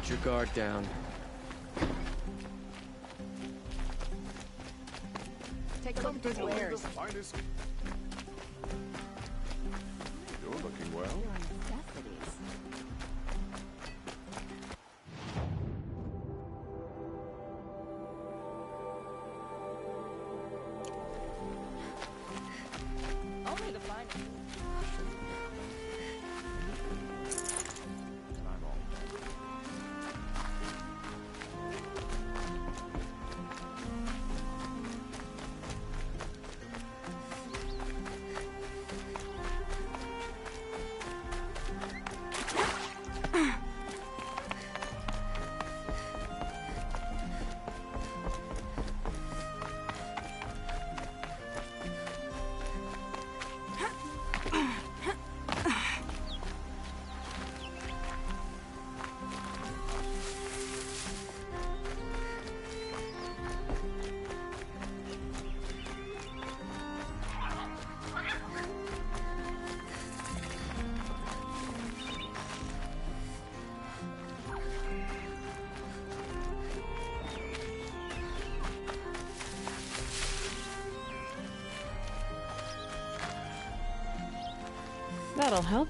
Let your guard down. Take a look at these wares. You're looking well. Your necessities. Only the finest. I'm all That'll help.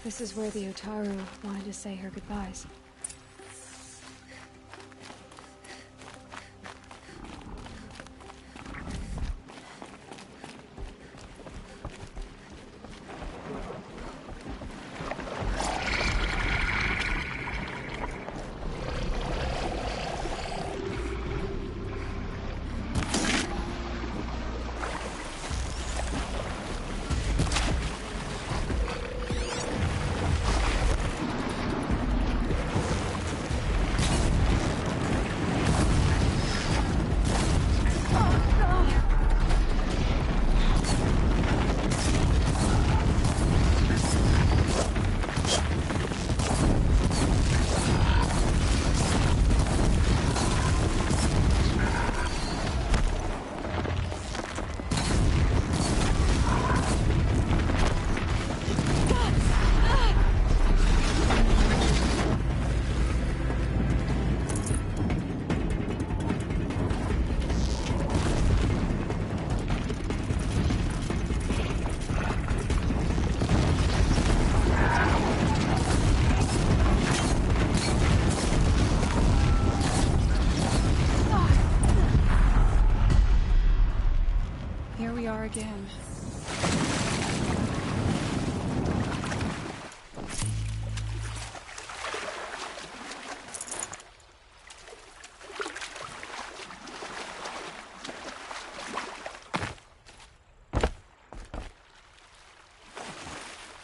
This is where the Otaru wanted to say her goodbyes. Here we are again.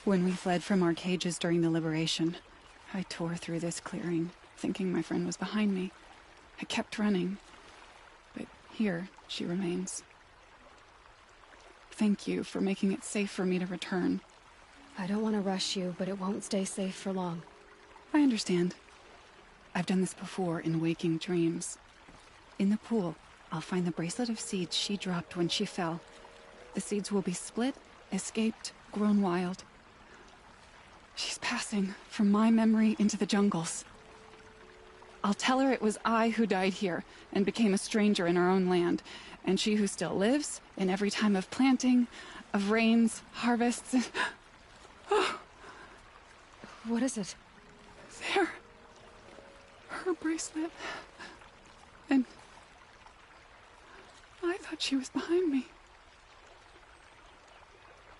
When we fled from our cages during the liberation, I tore through this clearing, thinking my friend was behind me. I kept running, but here she remains. Thank you for making it safe for me to return. I don't want to rush you, but it won't stay safe for long. I understand. I've done this before in waking dreams. In the pool, I'll find the bracelet of seeds she dropped when she fell. The seeds will be split, escaped, grown wild. She's passing from my memory into the jungles. I'll tell her it was I who died here and became a stranger in our own land, and she who still lives in every time of planting, of rains, harvests, and... Oh, What is it? there. Her bracelet. And I thought she was behind me.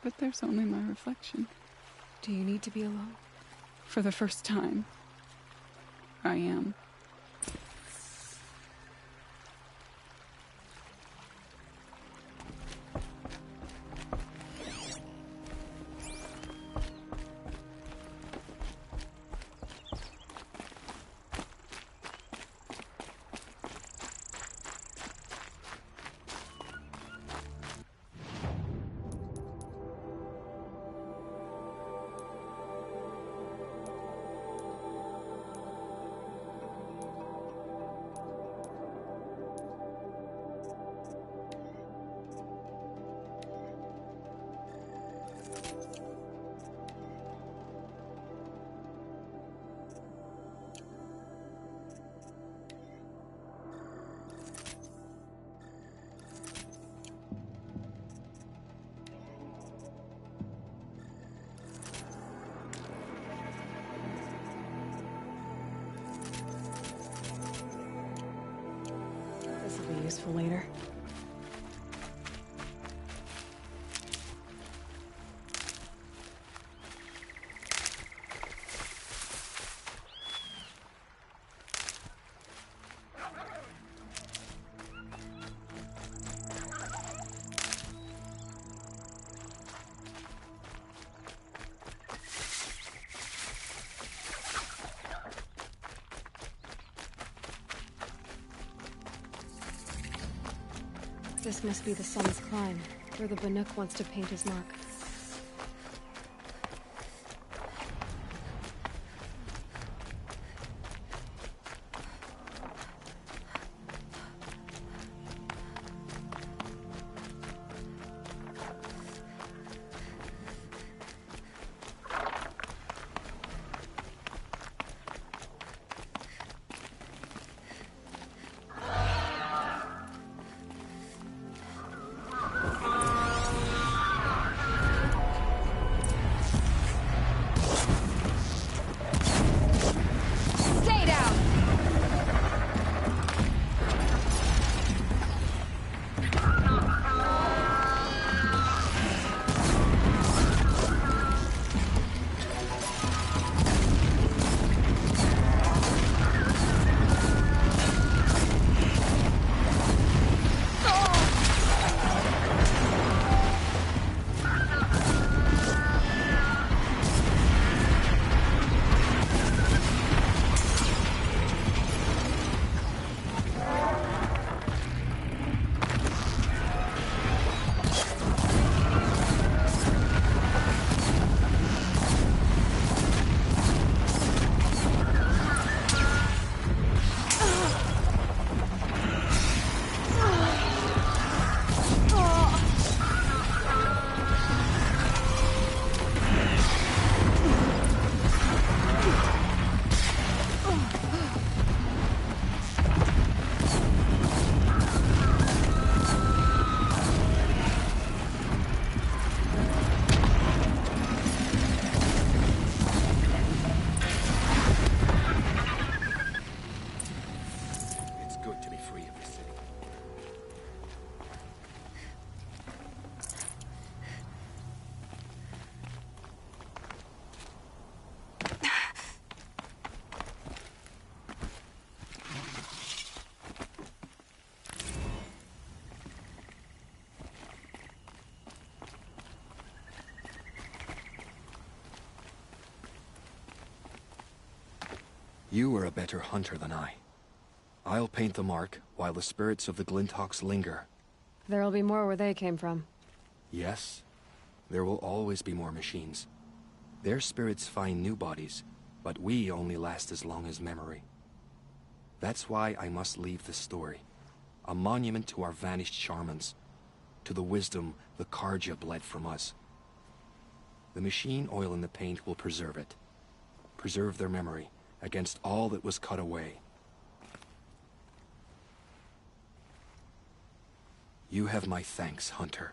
But there's only my reflection. Do you need to be alone? For the first time, I am. useful later. This must be the Sun's Climb, where the Banuk wants to paint his mark. You are a better hunter than I. I'll paint the mark, while the spirits of the Glinthawks linger. There'll be more where they came from. Yes, there will always be more machines. Their spirits find new bodies, but we only last as long as memory. That's why I must leave this story. A monument to our vanished shamans, to the wisdom the Carja bled from us. The machine oil in the paint will preserve it. Preserve their memory against all that was cut away. You have my thanks, Hunter.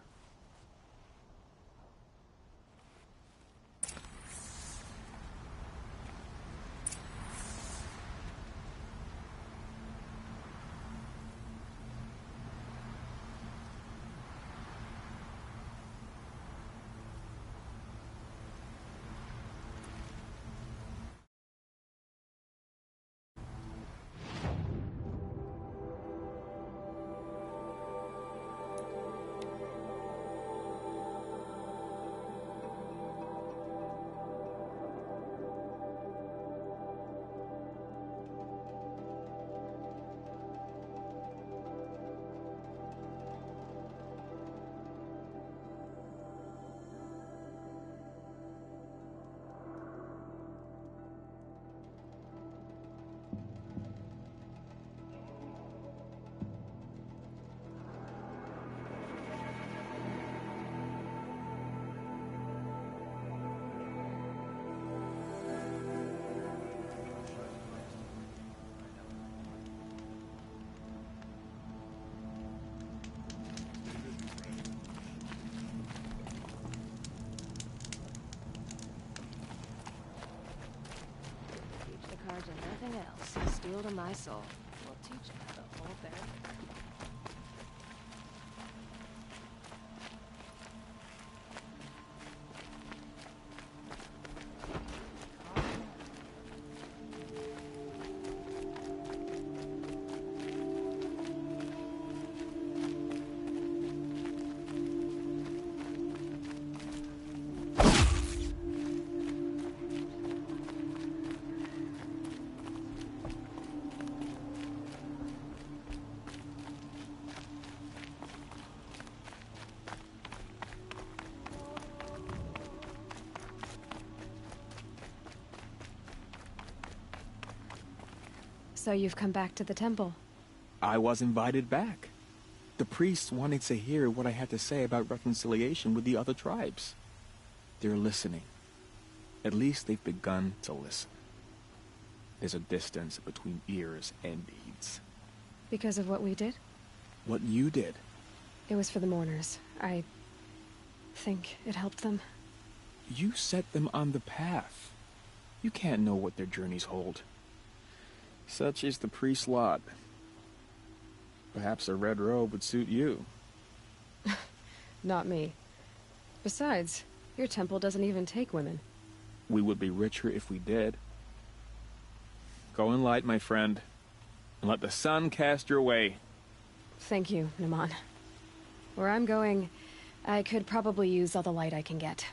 Cards and nothing else. Steel to my soul. We'll teach them how to hold their... So you've come back to the temple. I was invited back. The priests wanted to hear what I had to say about reconciliation with the other tribes. They're listening. At least they've begun to listen. There's a distance between ears and deeds. Because of what we did? What you did. It was for the mourners. I think it helped them. You set them on the path. You can't know what their journeys hold. Such is the priest's lot. Perhaps a red robe would suit you. Not me. Besides, your temple doesn't even take women. We would be richer if we did. Go in light, my friend, and let the sun cast your way. Thank you, Naman. Where I'm going, I could probably use all the light I can get.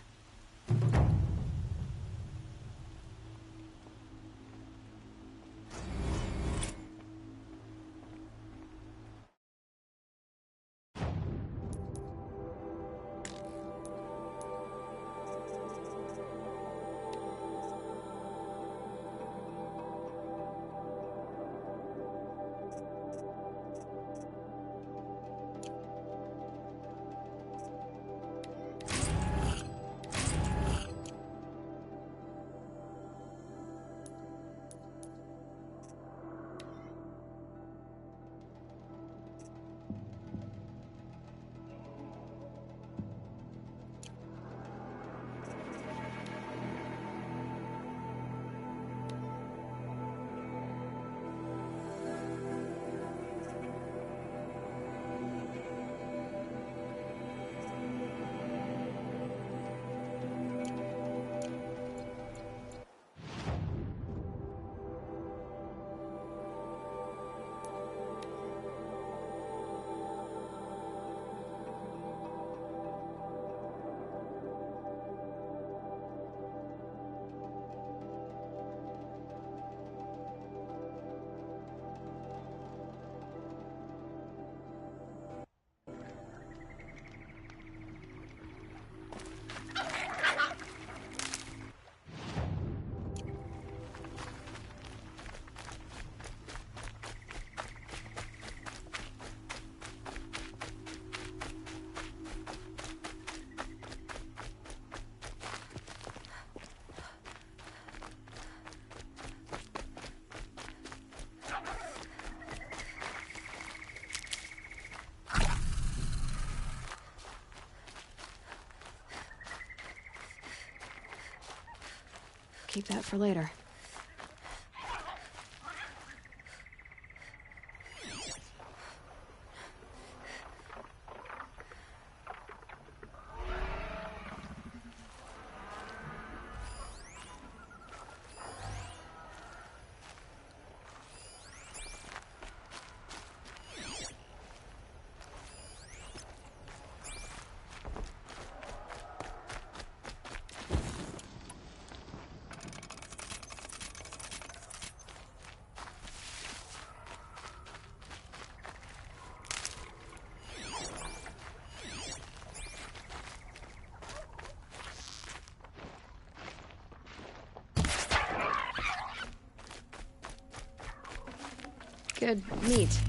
Keep that for later. Good meat.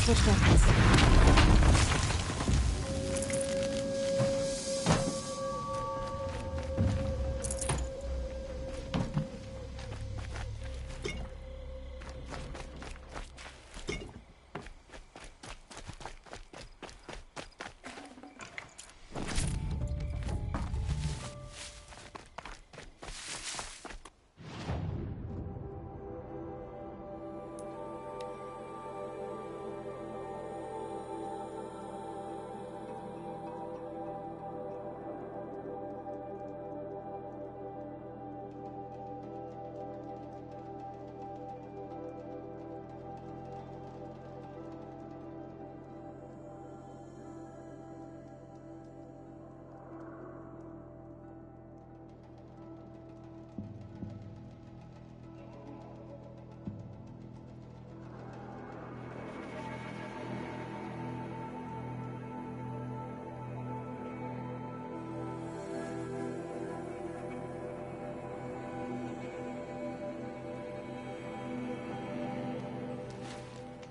Switch weapons.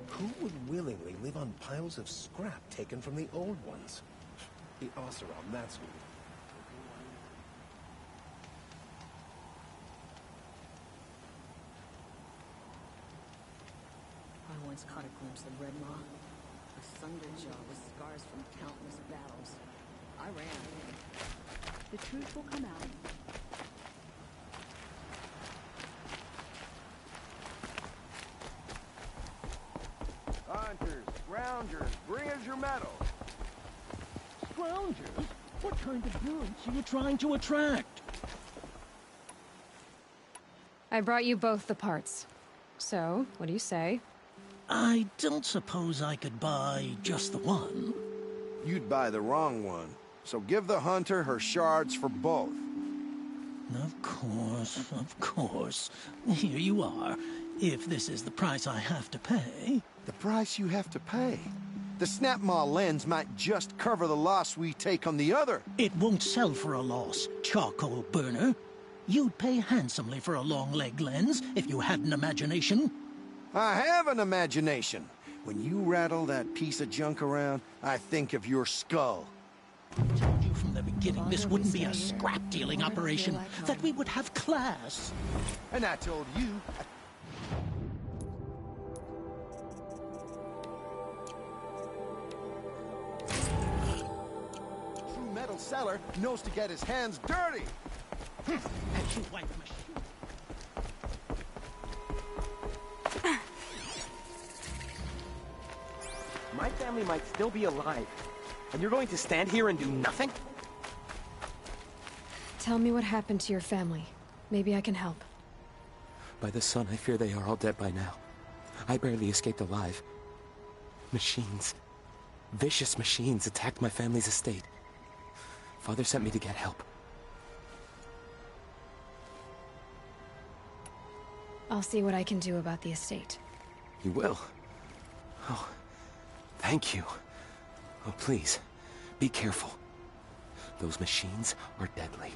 Who would willingly live on piles of scrap taken from the old ones? The Oseram, that's who. I once caught a glimpse of Red Maw. A thunderjaw with scars from countless battles. I ran. The truth will come out. Hunters, scroungers, bring us your metal. Scroungers? What kind of goods are you trying to attract? I brought you both the parts. So, what do you say? I don't suppose I could buy just the one. You'd buy the wrong one. So give the hunter her shards for both. Of course, of course. Here you are. If this is the price I have to pay. The price you have to pay. The Snapmaw lens might just cover the loss we take on the other. It won't sell for a loss, charcoal burner. You'd pay handsomely for a long leg lens if you had an imagination. I have an imagination. When you rattle that piece of junk around, I think of your skull. I told you from the beginning this wouldn't be a scrap-dealing operation, that we would have class. And I told you... True metal seller knows to get his hands dirty. Had you wiped my shoe? My family might still be alive, and you're going to stand here and do nothing? Tell me what happened to your family. Maybe I can help. By the sun, I fear they are all dead by now. I barely escaped alive. Machines. Vicious machines attacked my family's estate. Father sent me to get help. I'll see what I can do about the estate. You will? Oh, thank you. Oh, please, be careful. Those machines are deadly.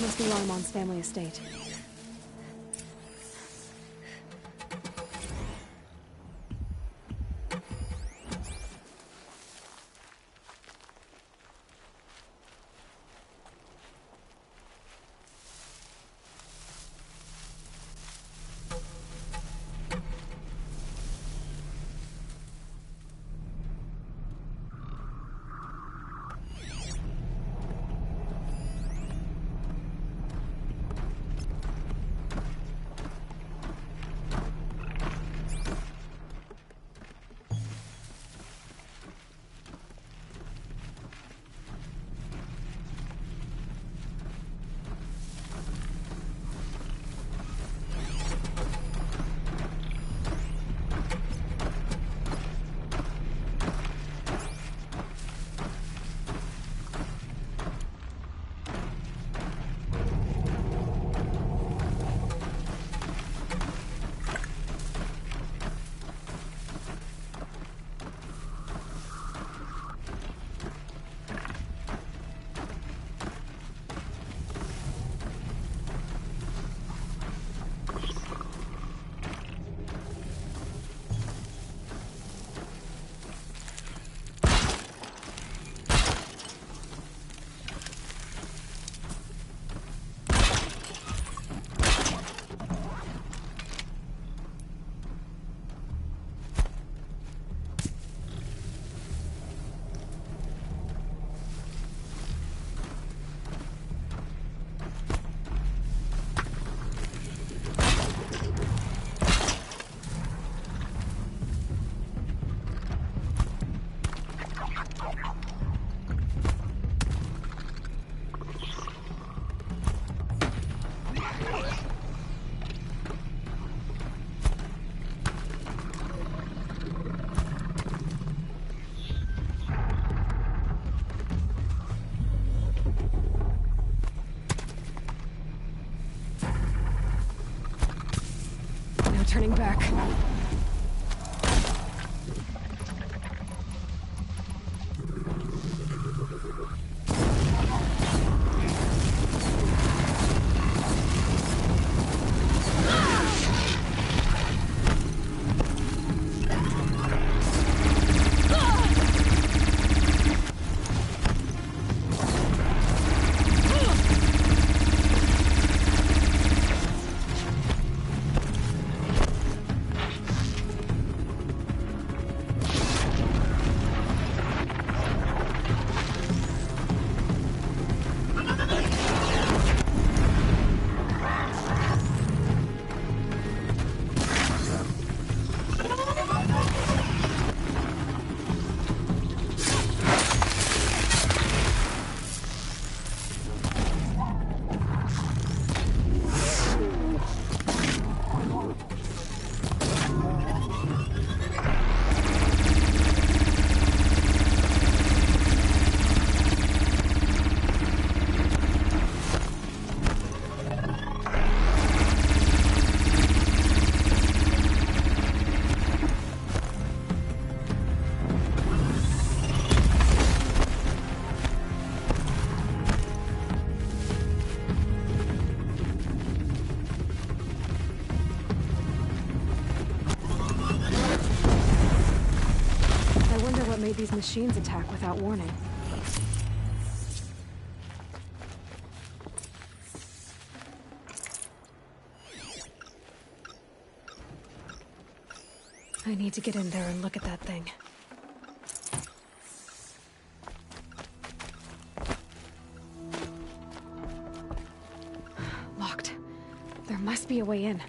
This must be Larmon's family estate. Turning back. Made these machines attack without warning. I need to get in there and look at that thing. Locked. There must be a way in.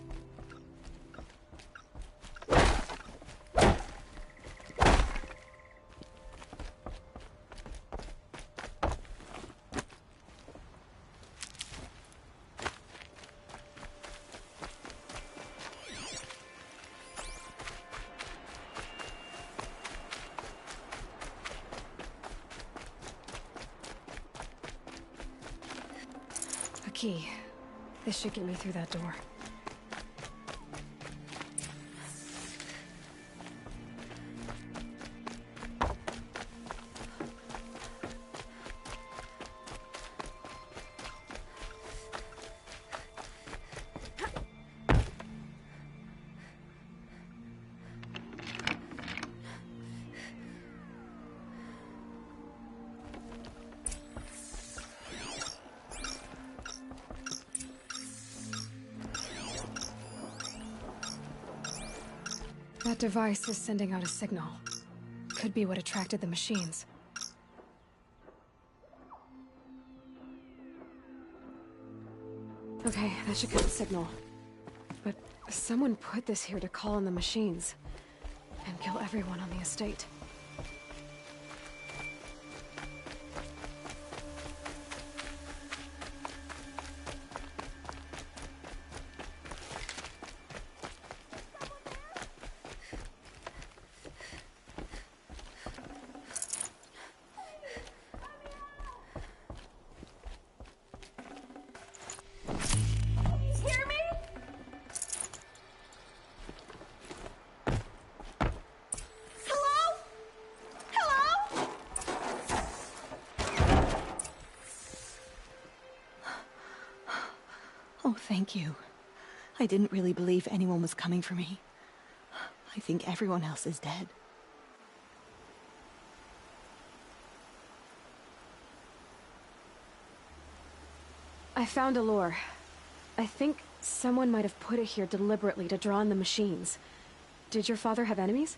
Key. This should get me through that door. That device is sending out a signal. Could be what attracted the machines. Okay, that should cut the signal. But someone put this here to call in the machines. And kill everyone on the estate. Oh, thank you. I didn't really believe anyone was coming for me. I think everyone else is dead. I found a lure. I think someone might have put it here deliberately to draw in the machines. Did your father have enemies?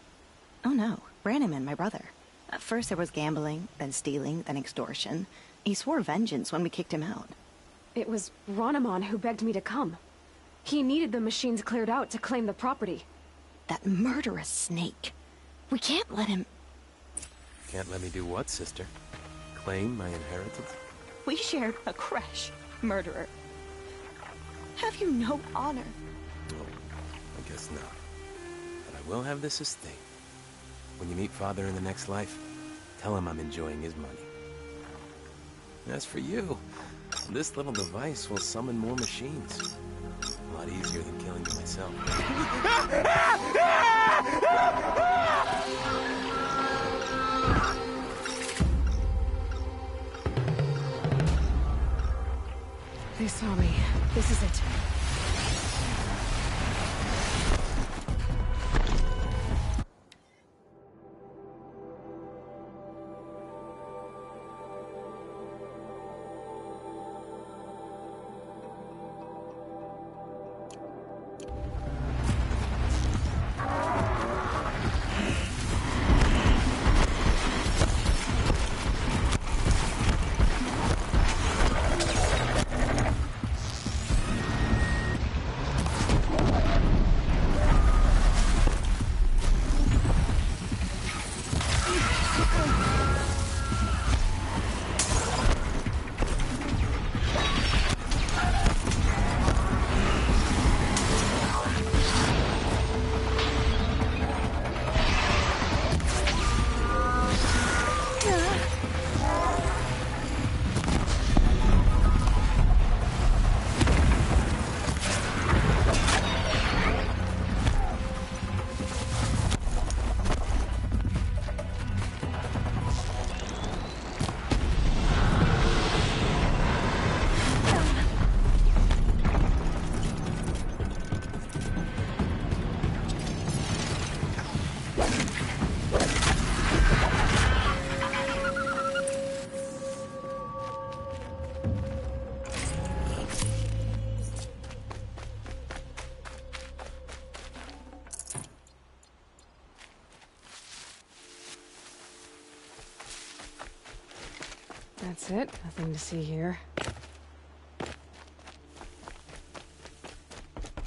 Oh no, Branniman, my brother. At first there was gambling, then stealing, then extortion. He swore vengeance when we kicked him out. It was Ronamon who begged me to come. He needed the machines cleared out to claim the property. That murderous snake. We can't let him... Can't let me do what, sister? Claim my inheritance? We shared a creche, murderer. Have you no honor? No, I guess not. But I will have this estate. When you meet Father in the next life, tell him I'm enjoying his money. As for you, this little device will summon more machines. A lot easier than killing you myself. They saw me. This is it. That's it. Nothing to see here.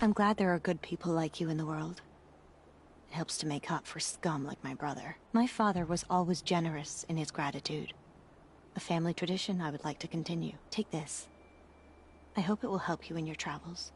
I'm glad there are good people like you in the world. It helps to make up for scum like my brother. My father was always generous in his gratitude. A family tradition I would like to continue. Take this. I hope it will help you in your travels.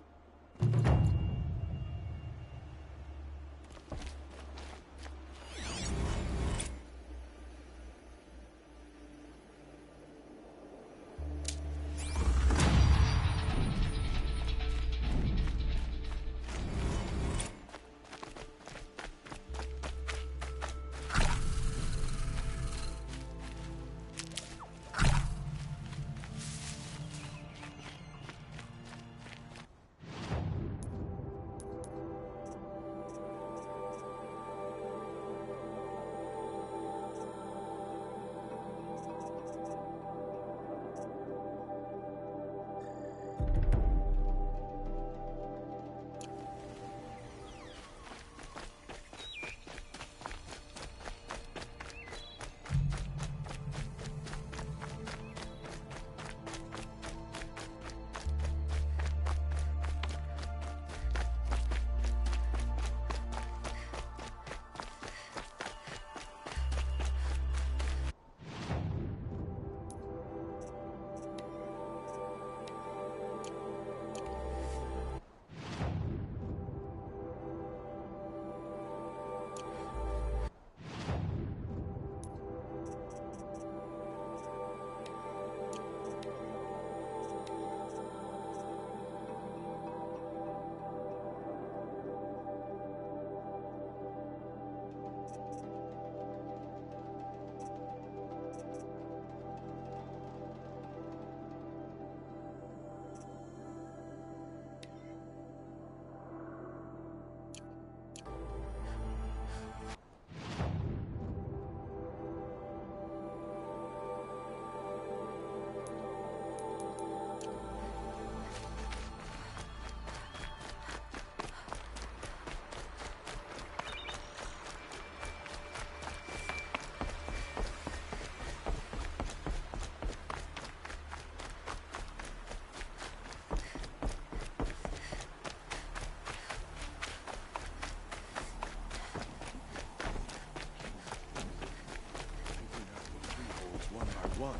one.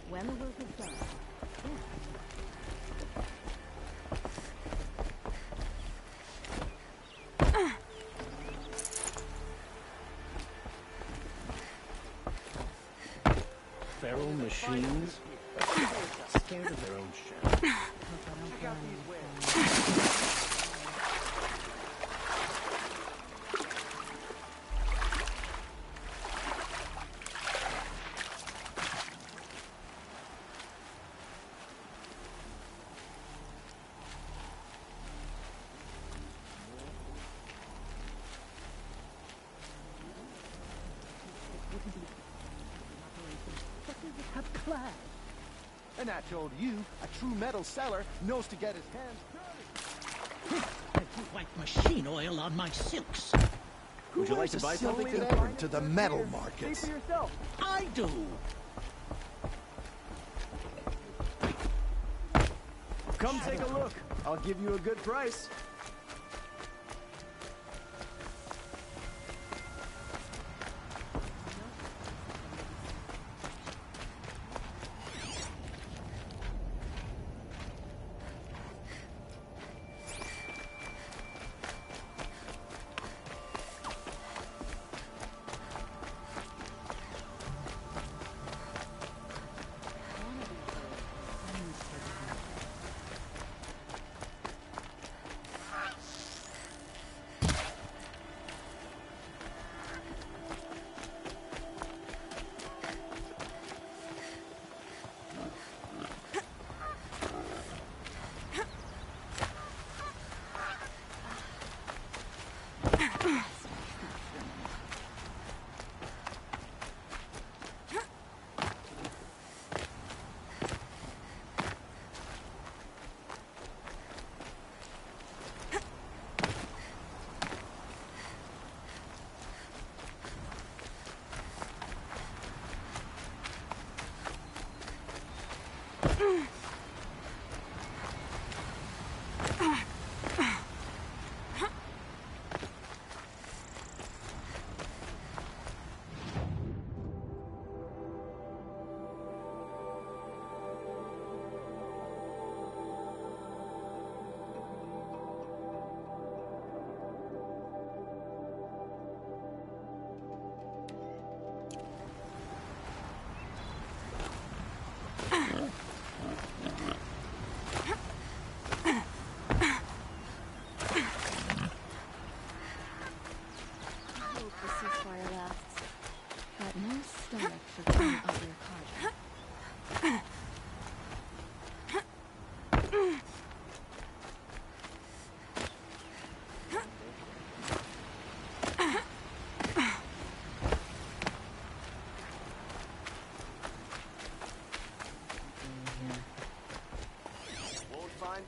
When the work is done, Feral machines? Scared of their own shit. Check out these wares. Have class. And I told you, a true metal seller knows to get his hands dirty. I put white machine oil on my silks. Would you like to buy something today? To the metal markets. See for yourself. I do. Come take a look. I'll give you a good price.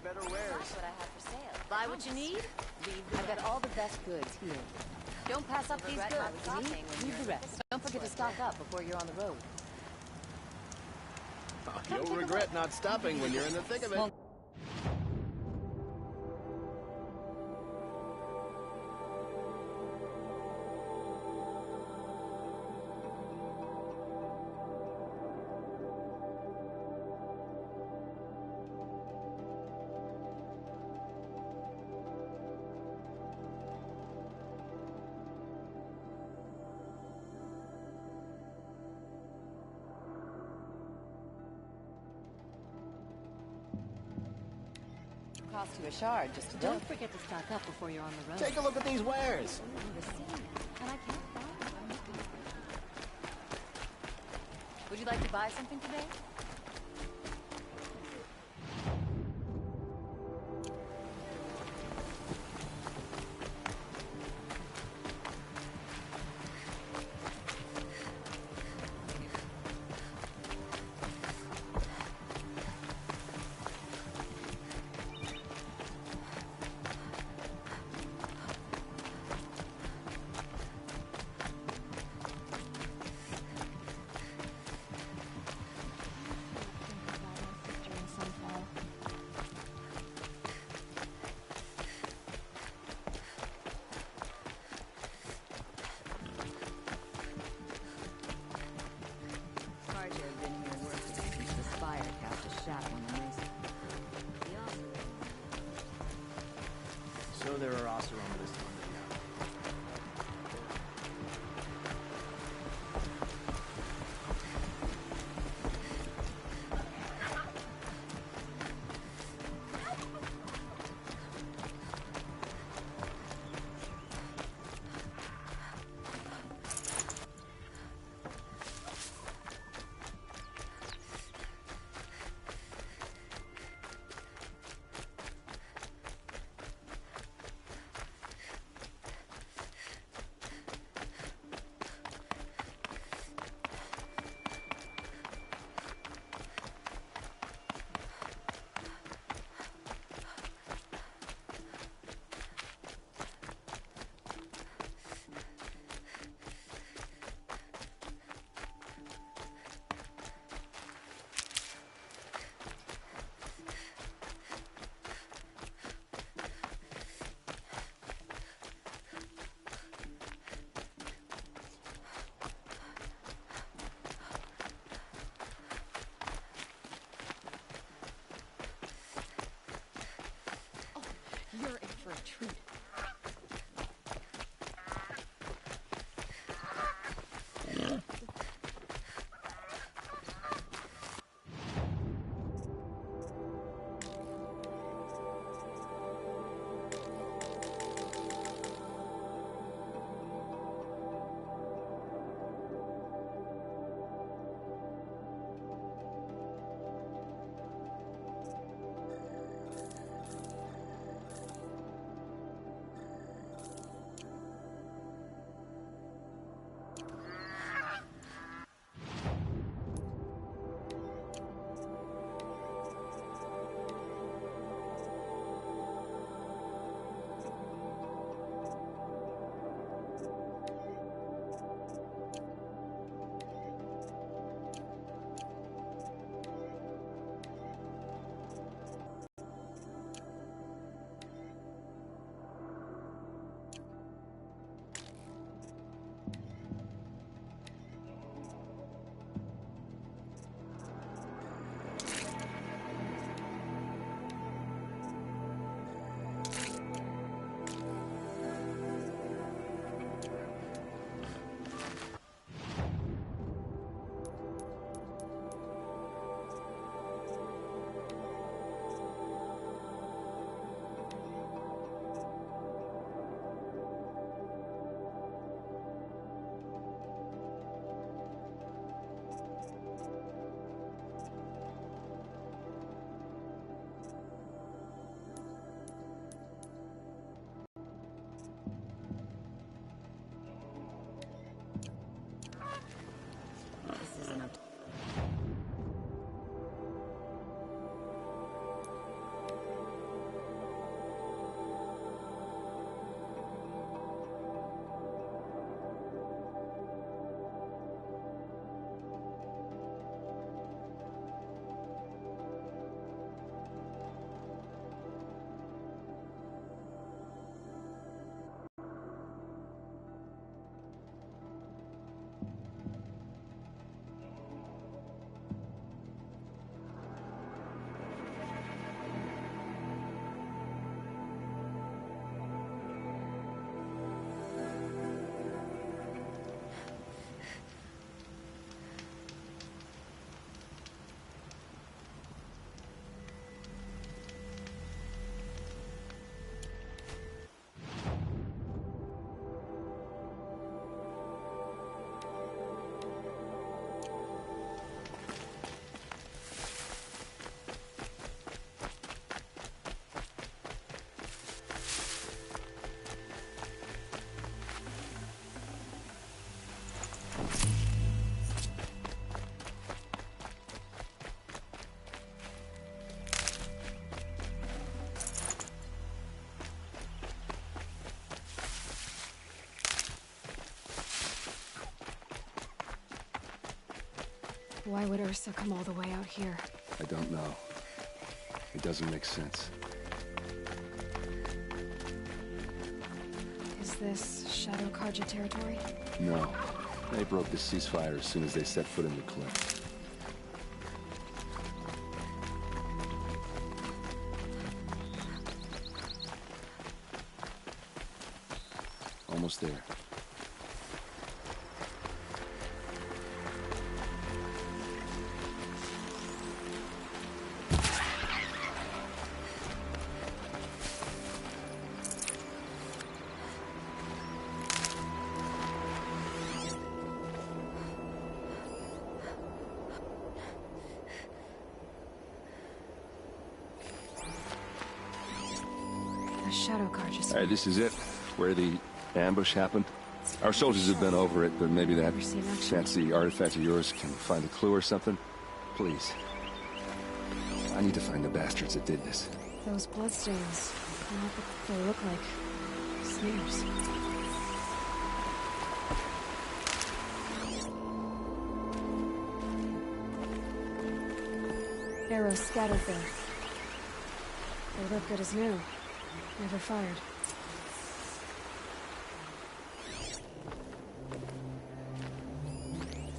Better wares. That's what I have for sale. Buy what you need, I've got all the best goods here. Don't pass up these goods. Leave the rest. Don't forget to stock up before you're on the road. You'll regret not stopping when you're in the thick of it. Cost you a shard just to don't forget to stock up before you're on the road. Take a look at these wares. And I can't find them. Would you like to buy something today? Why would Ursa come all the way out here? I don't know. It doesn't make sense. Is this Shadow Karja territory? No. They broke the ceasefire as soon as they set foot in the cliff. Almost there. The Shadow Karja. Alright, this is it. Where the ambush happened. Our soldiers have been over it, but maybe that fancy artifact of yours can find a clue or something. Please. I need to find the bastards that did this. Those bloodstains. They look like smears. Arrows scattered there. They look good as new. Never fired.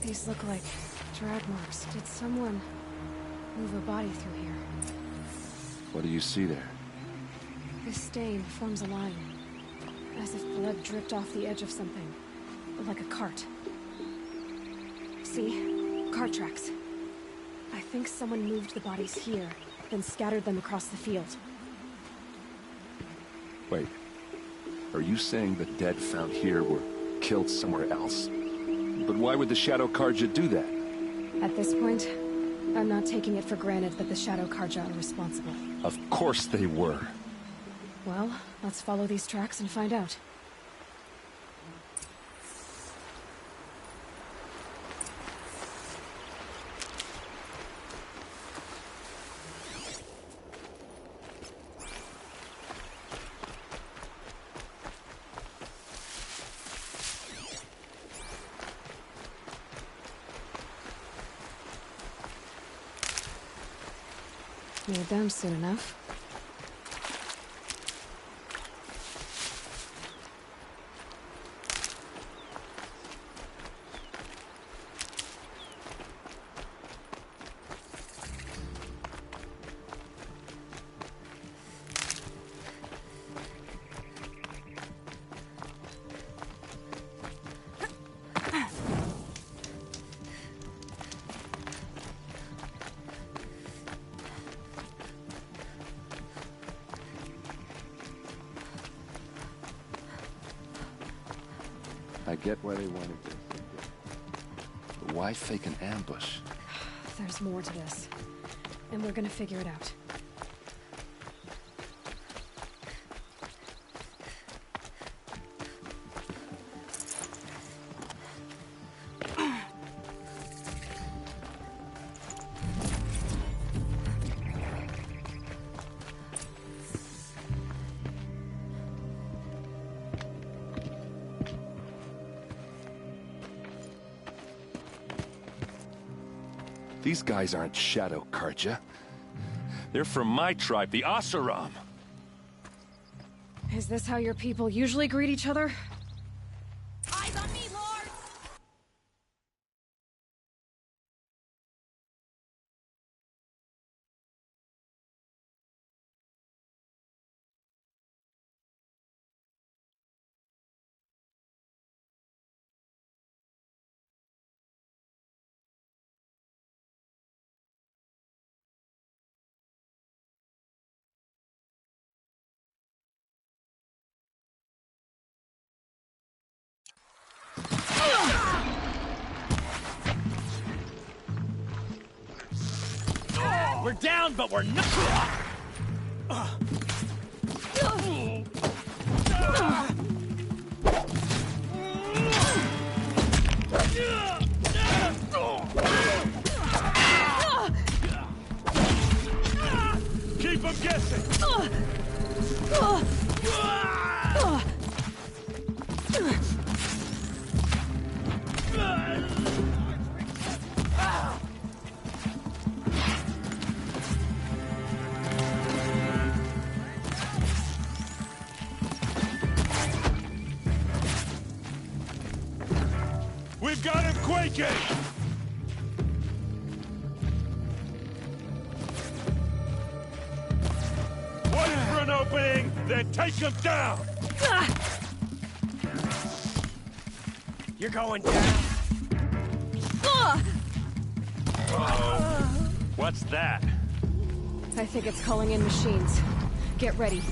These look like drag marks. Did someone move a body through here? What do you see there? This stain forms a line. As if blood dripped off the edge of something. Like a cart. See? Cart tracks. I think someone moved the bodies here, then scattered them across the field. Wait. Are you saying the dead found here were killed somewhere else? But why would the Shadow Karja do that? At this point, I'm not taking it for granted that the Shadow Karja are responsible. Of course they were. Well, let's follow these tracks and find out. We're done soon enough. I get why they wanted this. But why fake an ambush? There's more to this. And we're gonna figure it out. These guys aren't Shadow Karja. They're from my tribe, the Oseram. Is this how your people usually greet each other? Eyes on me, Lord! We're down, but we're not. Keep them guessing. We've got him quaking! Wait for an opening, then take him down! You're going down. Uh-oh. What's that? I think it's calling in machines. Get ready.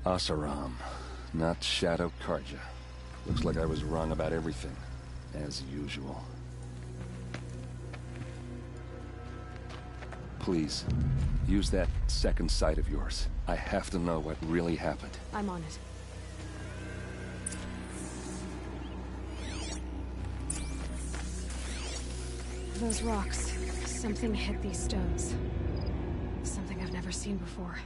Oseram, not Shadow Carja. Looks like I was wrong about everything, as usual. Please, use that second sight of yours. I have to know what really happened. I'm on it. Those rocks. Something hit these stones. Something I've never seen before.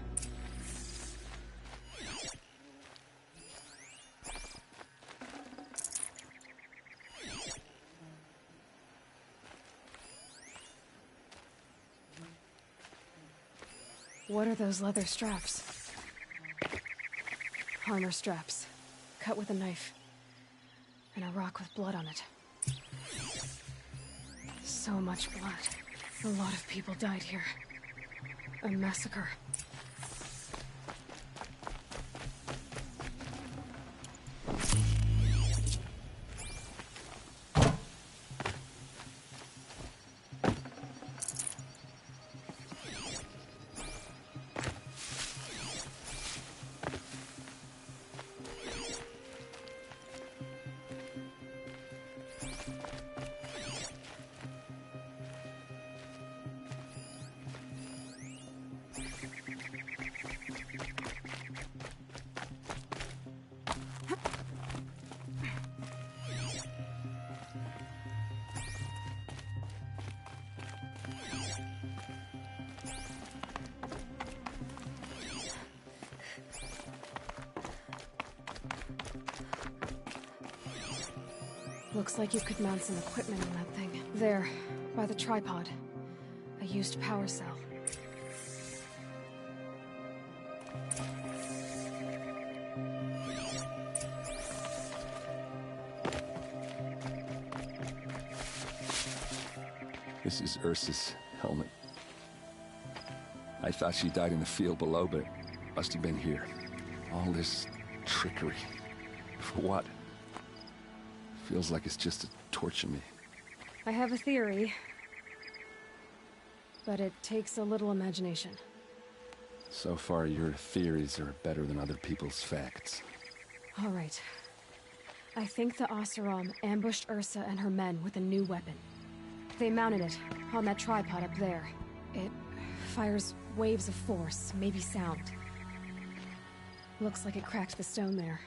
What are those leather straps? Armor straps, cut with a knife, and a rock with blood on it. So much blood. A lot of people died here. A massacre. Looks like you could mount some equipment on that thing. There, by the tripod. A used power cell. This is Ursa's helmet. I thought she died in the field below, but it must have been here. All this trickery. For what? Feels like it's just to torture me. I have a theory, but it takes a little imagination. So far, your theories are better than other people's facts. All right. I think the Oseram ambushed Ursa and her men with a new weapon. They mounted it on that tripod up there. It fires waves of force, maybe sound. Looks like it cracked the stone there.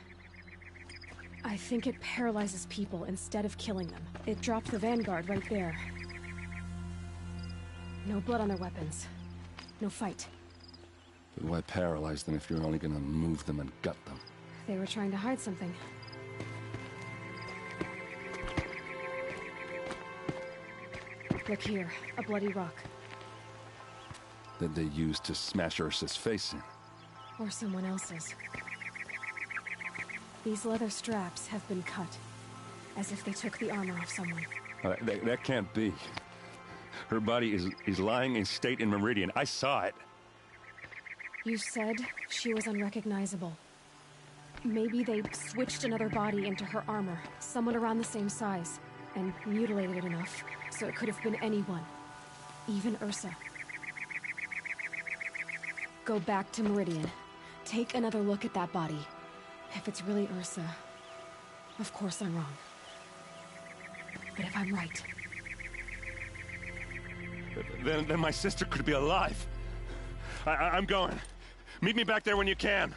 I think it paralyzes people instead of killing them. It dropped the Vanguard right there. No blood on their weapons. No fight. But why paralyze them if you're only gonna move them and gut them? They were trying to hide something. Look here, a bloody rock. That they used to smash Ursa's face in. Or someone else's. These leather straps have been cut, as if they took the armor off someone. That can't be. Her body is lying in state in Meridian. I saw it. You said she was unrecognizable. Maybe they switched another body into her armor, someone around the same size, and mutilated it enough, so it could have been anyone. Even Ursa. Go back to Meridian. Take another look at that body. If it's really Ursa, of course I'm wrong. But if I'm right... Then my sister could be alive. I'm going. Meet me back there when you can.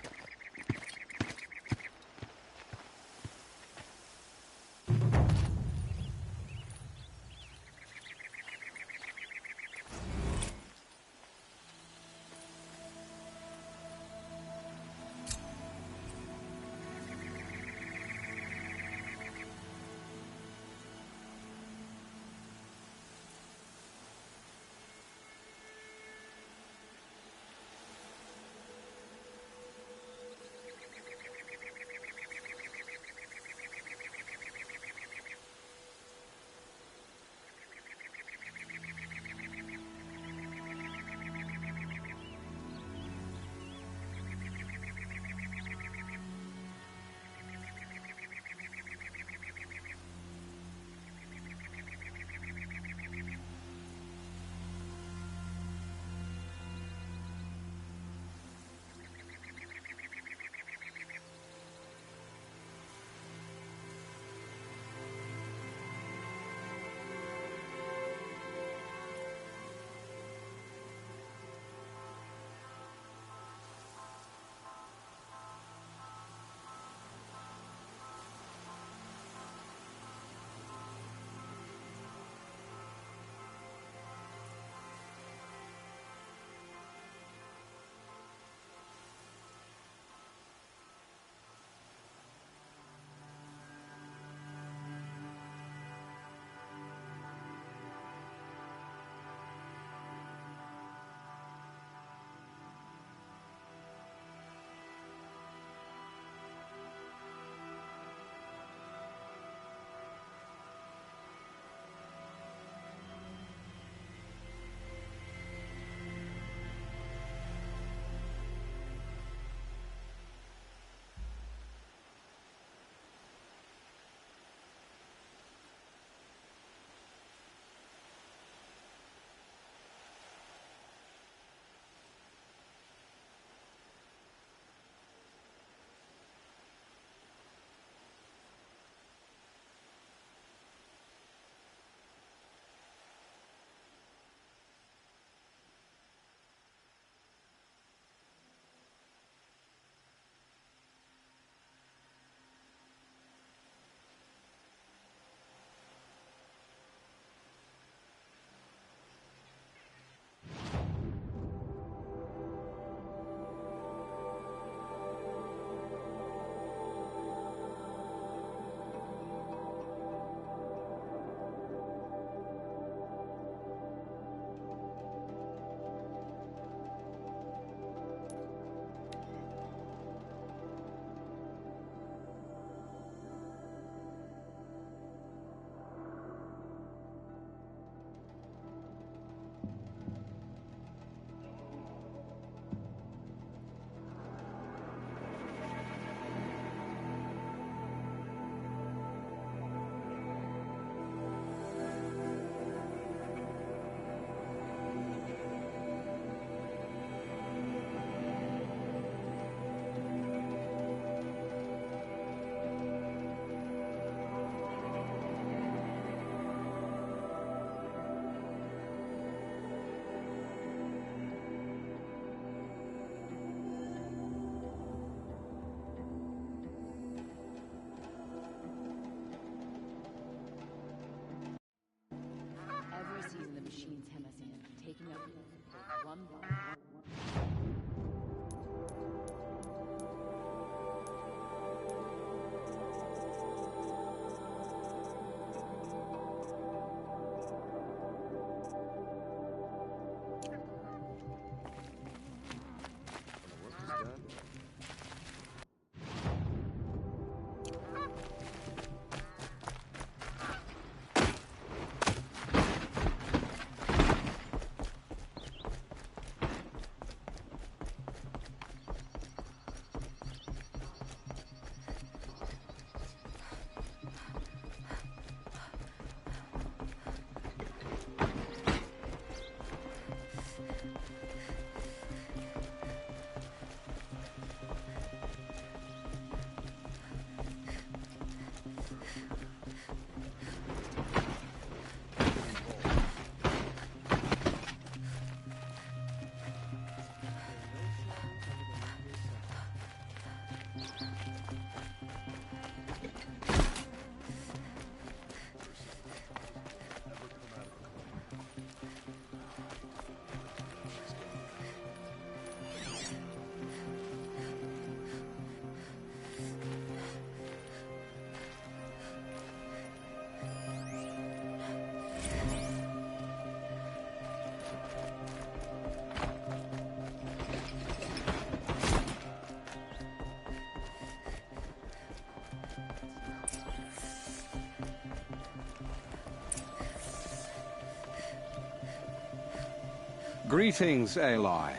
Greetings, Aloy.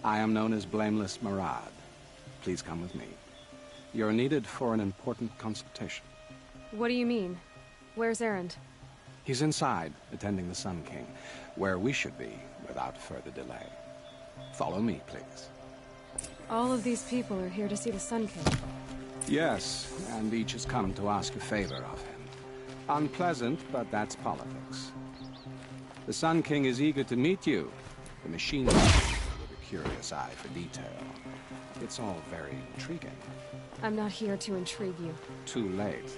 I am known as Blameless Marad. Please come with me. You're needed for an important consultation. What do you mean? Where's Erend? He's inside, attending the Sun King, where we should be without further delay. Follow me, please. All of these people are here to see the Sun King. Yes, and each has come to ask a favor of him. Unpleasant, but that's politics. The Sun King is eager to meet you. The machine with a curious eye for detail. It's all very intriguing. I'm not here to intrigue you. Too late.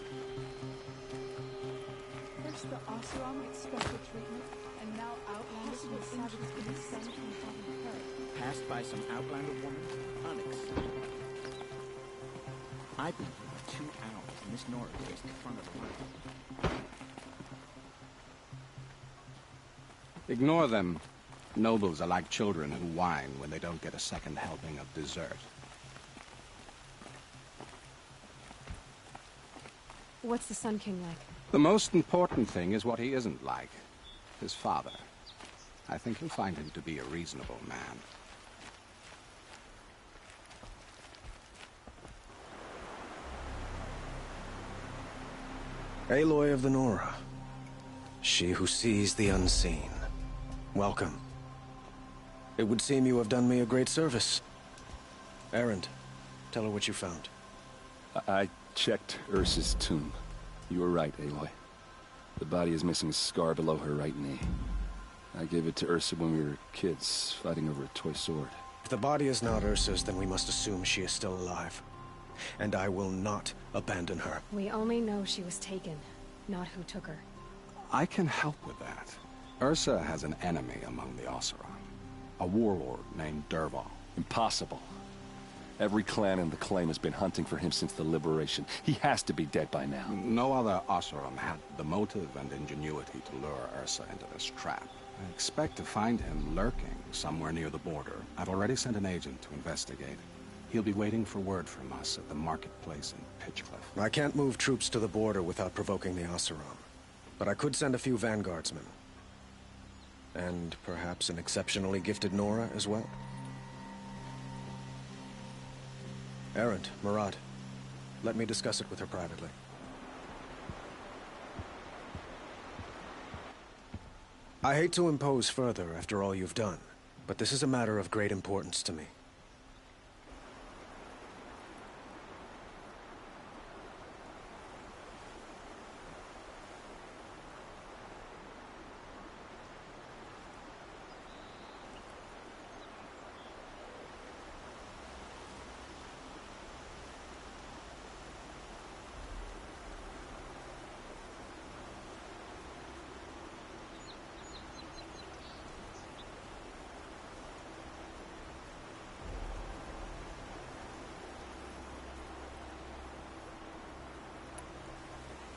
First the Oseram get special treatment, and now outlanders with savages in the Sun King haven't heard. Passed by some outlander woman? Unacceptable. I've been here 2 hours, and Miss Nora is the front of the line. Ignore them. Nobles are like children who whine when they don't get a second helping of dessert. What's the Sun King like? The most important thing is what he isn't like. His father. I think you'll find him to be a reasonable man. Aloy of the Nora. She who sees the unseen. Welcome. It would seem you have done me a great service. Erend, tell her what you found. I checked Ursa's tomb. You were right, Aloy. The body is missing a scar below her right knee. I gave it to Ursa when we were kids, fighting over a toy sword. If the body is not Ursa's, then we must assume she is still alive. And I will not abandon her. We only know she was taken, not who took her. I can help with that. Ursa has an enemy among the Oseram. A warlord named Dervahl. Impossible. Every clan in the claim has been hunting for him since the liberation. He has to be dead by now. No other Oseram had the motive and ingenuity to lure Ursa into this trap. I expect to find him lurking somewhere near the border. I've already sent an agent to investigate. He'll be waiting for word from us at the marketplace in Pitchcliff. I can't move troops to the border without provoking the Oseram. But I could send a few vanguardsmen. And perhaps an exceptionally gifted Nora as well. Erend, Marad, let me discuss it with her privately. I hate to impose further after all you've done, but this is a matter of great importance to me.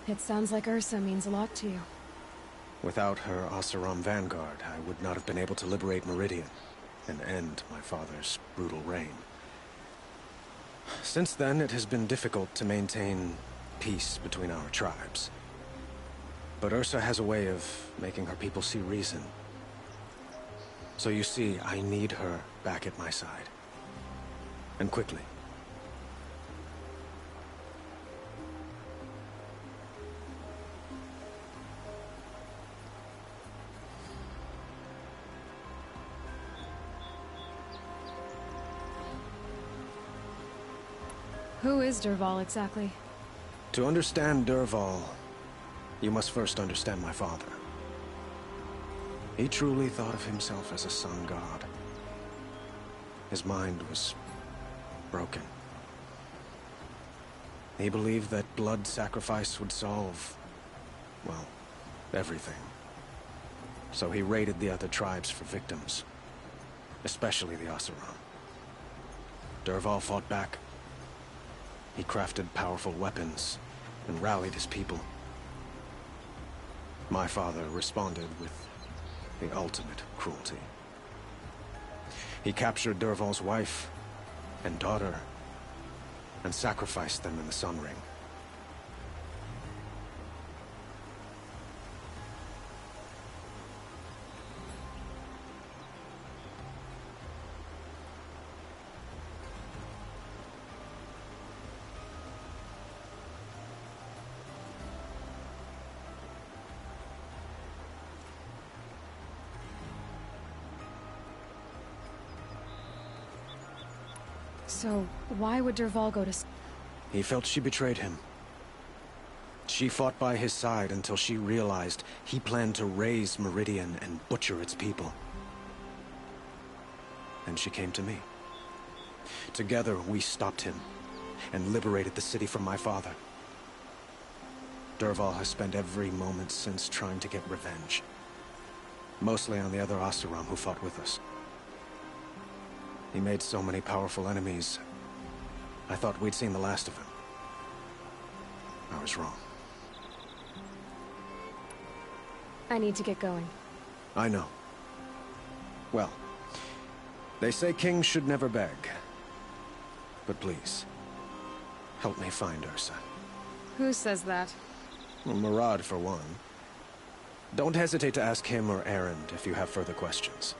It sounds like Ursa means a lot to you. Without her Oseram vanguard, I would not have been able to liberate Meridian and end my father's brutal reign. Since then, it has been difficult to maintain peace between our tribes. But Ursa has a way of making her people see reason. So you see, I need her back at my side. And quickly. Who is Dervahl exactly? To understand Dervahl, you must first understand my father. He truly thought of himself as a sun god. His mind was broken. He believed that blood sacrifice would solve, well, everything. So he raided the other tribes for victims, especially the Oseram. Dervahl fought back. He crafted powerful weapons and rallied his people. My father responded with the ultimate cruelty. He captured Dervahl's wife and daughter and sacrificed them in the Sun Ring. So, why would Dervahl go to... He felt she betrayed him. She fought by his side until she realized he planned to raise Meridian and butcher its people. And she came to me. Together, we stopped him and liberated the city from my father. Dervahl has spent every moment since trying to get revenge. Mostly on the other Oseram who fought with us. He made so many powerful enemies, I thought we'd seen the last of him. I was wrong. I need to get going. I know. Well, they say kings should never beg. But please, help me find Ursa. Who says that? Well, Murad, for one. Don't hesitate to ask him or Erend if you have further questions.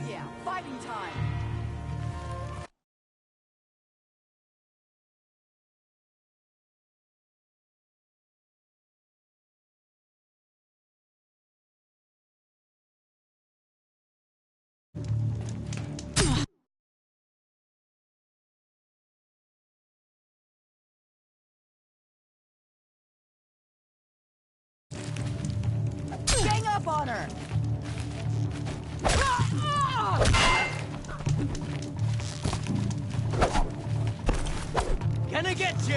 Yeah, fighting time! Gang up on her! Gonna get you!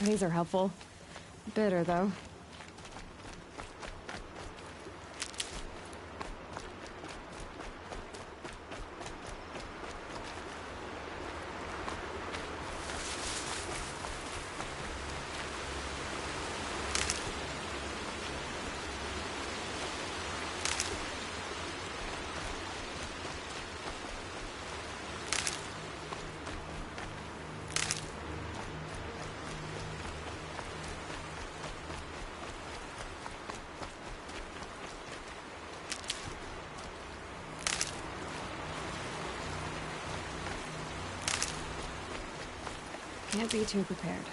These are helpful. Bitter, though. Can't be too prepared.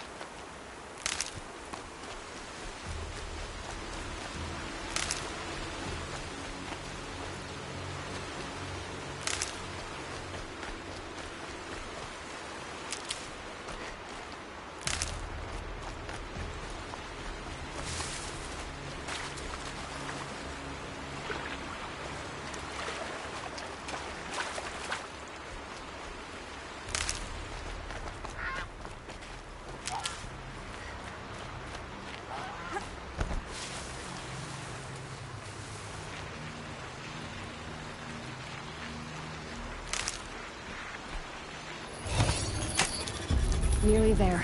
Nearly there.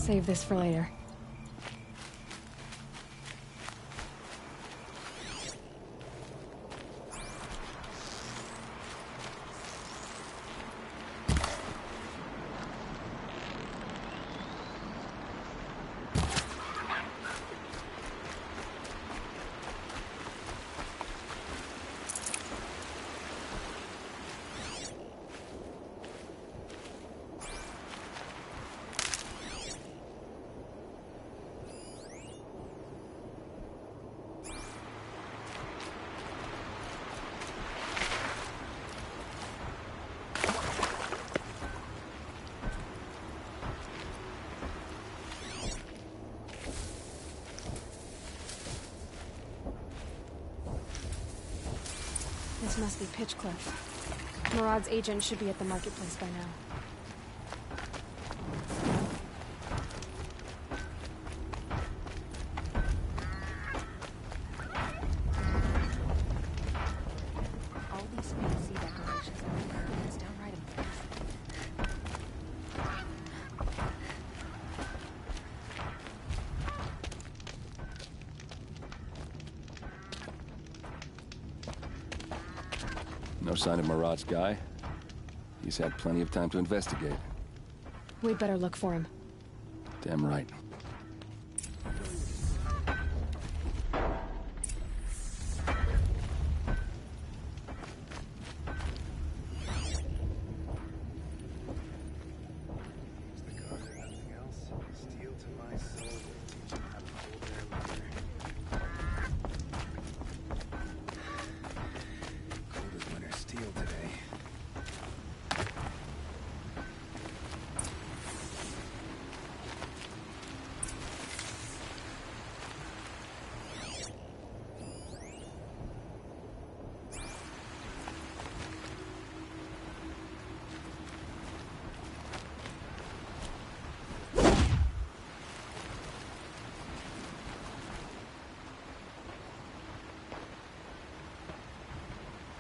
Save this for later. This must be Pitchcliff. Murad's agent should be at the marketplace by now. All these fancy decorations everywhere. It's downright amazing. No sign of Murad's guy. He's had plenty of time to investigate. We'd better look for him. Damn right.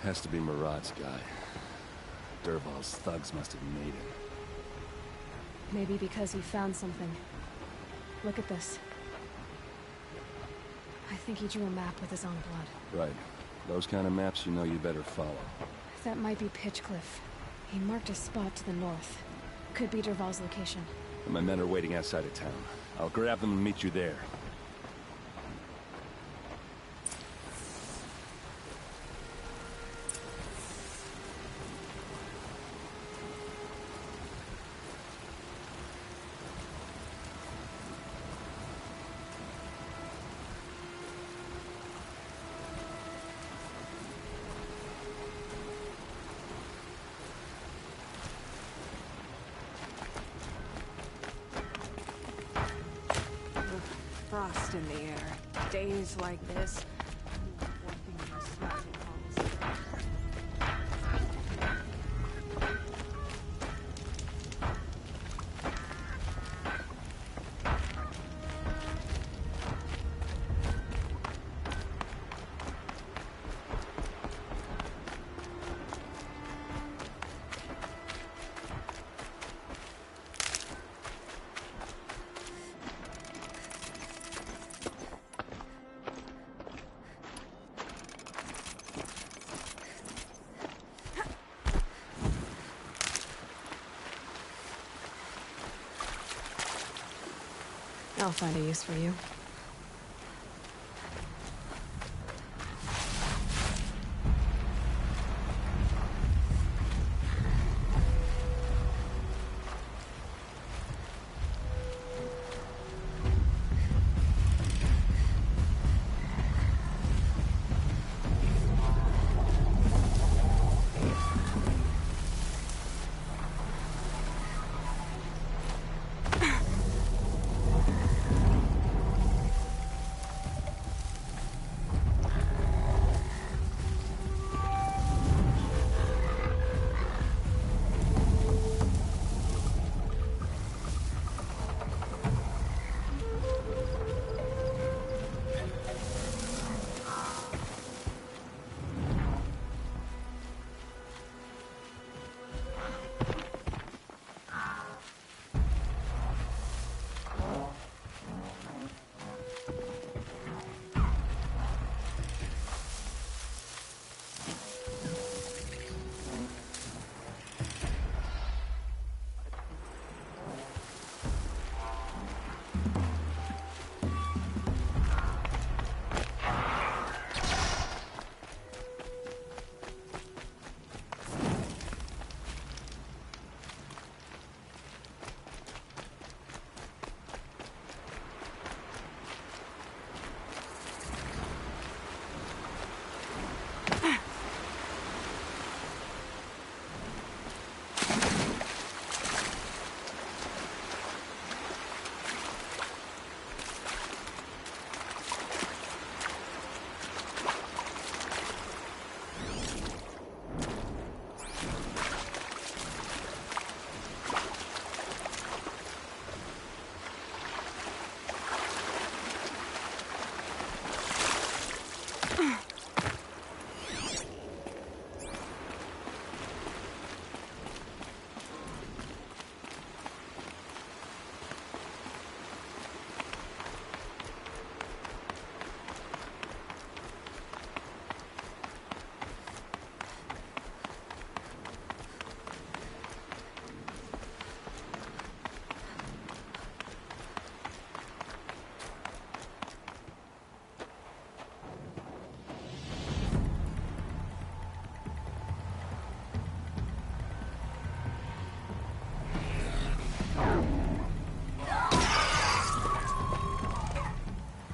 Has to be Murad's guy. Dervahl's thugs must have made him. Maybe because he found something. Look at this. I think he drew a map with his own blood. Right. Those kind of maps you know you better follow. That might be Pitchcliff. He marked a spot to the north. Could be Dervahl's location. And my men are waiting outside of town. I'll grab them and meet you there. Frost in the air. Days like this. I'll find a use for you.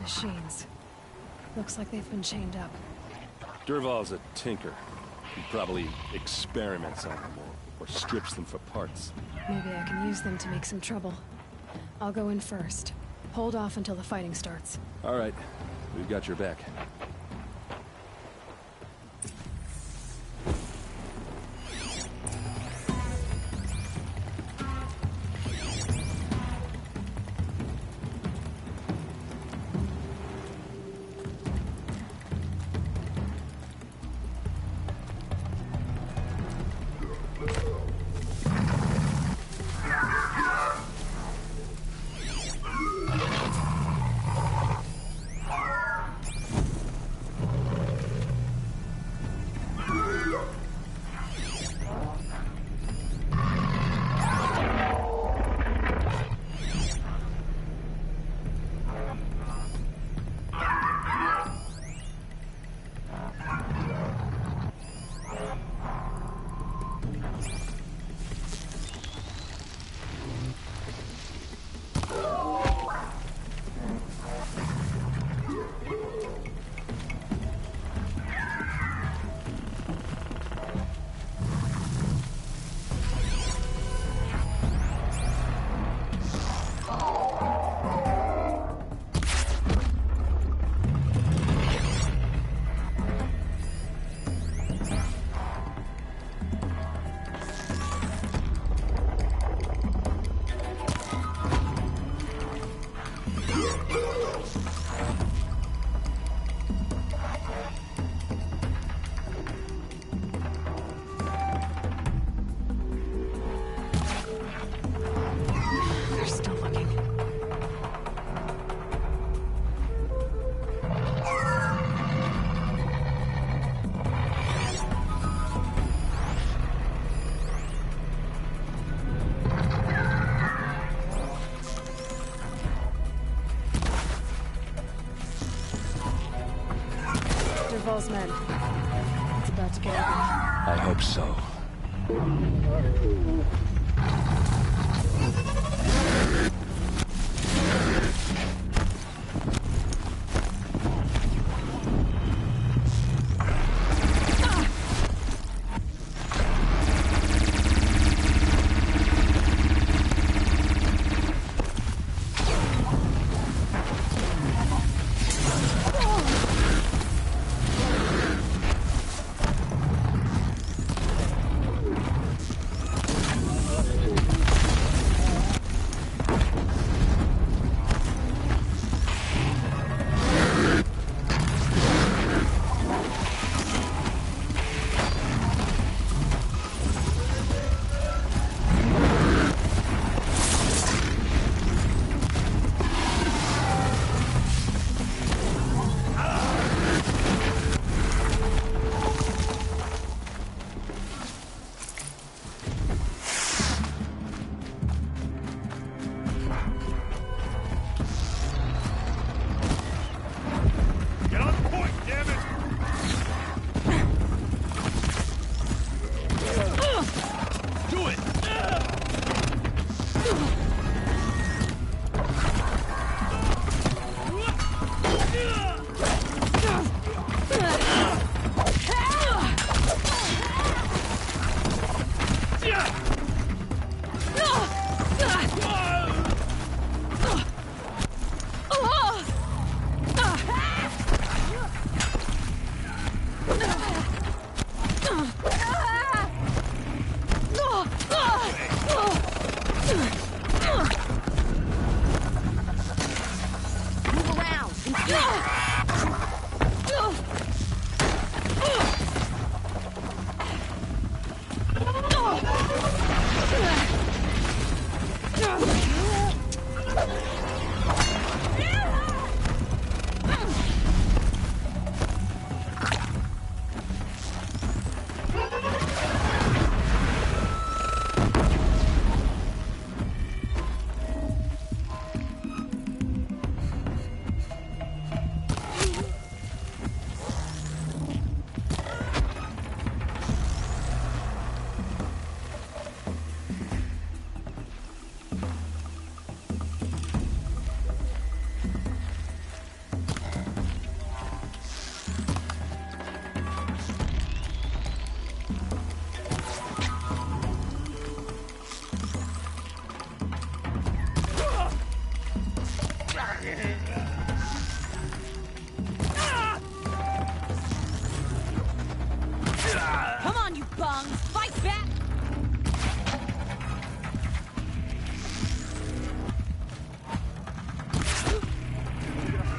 Machines. Looks like they've been chained up. Dervahl's a tinker. He probably experiments on them or strips them for parts. Maybe I can use them to make some trouble. I'll go in first. Hold off until the fighting starts. All right. We've got your back. Dervahl's men. It's about to get ugly. I hope so.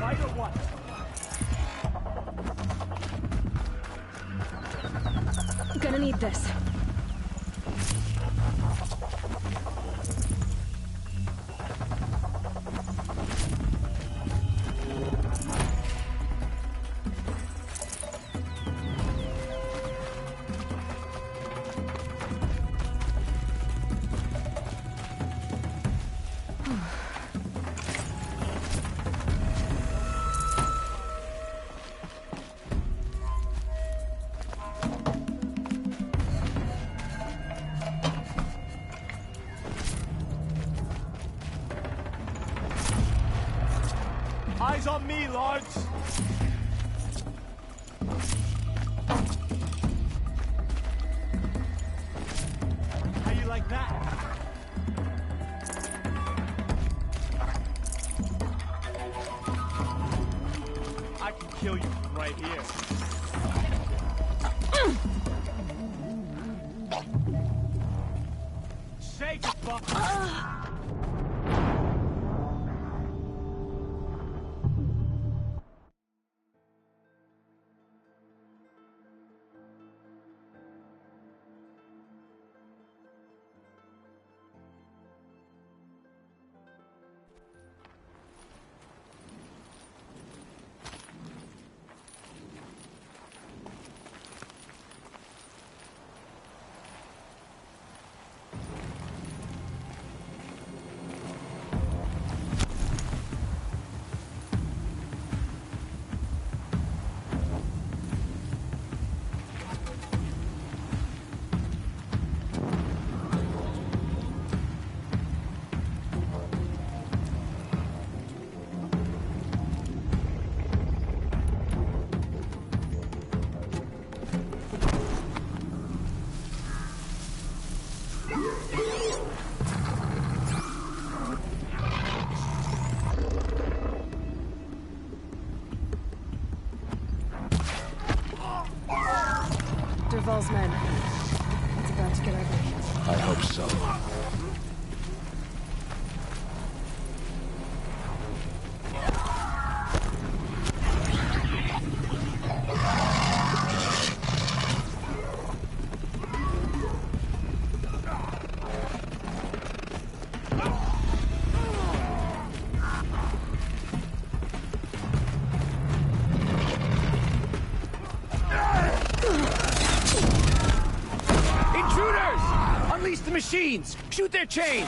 Fight or what? Gonna need this. Eyes on me, lords! How you like that? I can kill you from right here. Shake it, fuck! Dervahl's men. It's about to get ugly. I hope so. The machines! Shoot their chains!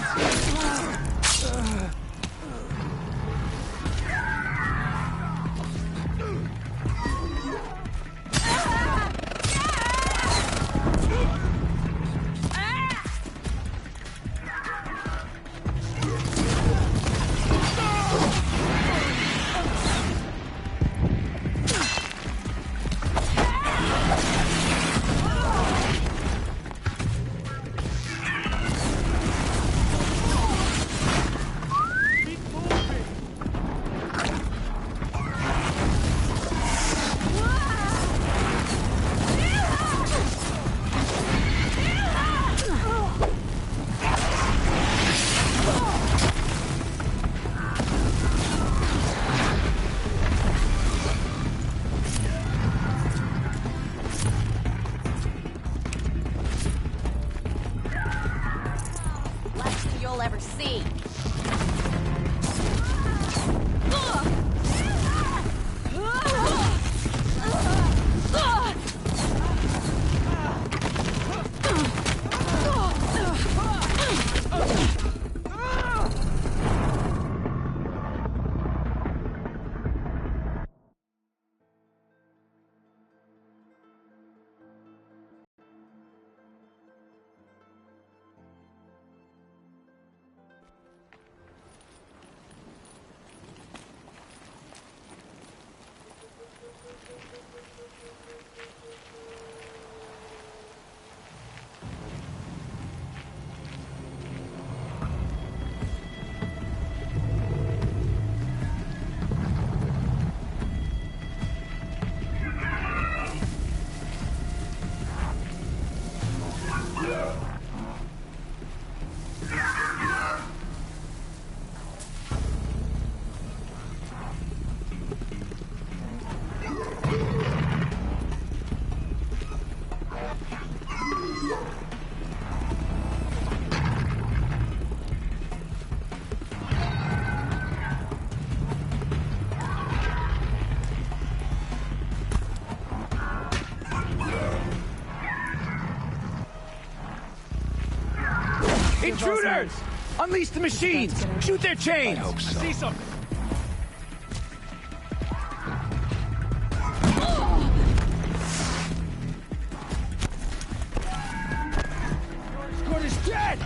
Intruders! Unleash the machines! Shoot their chains! I hope so. I see something! Escort is dead!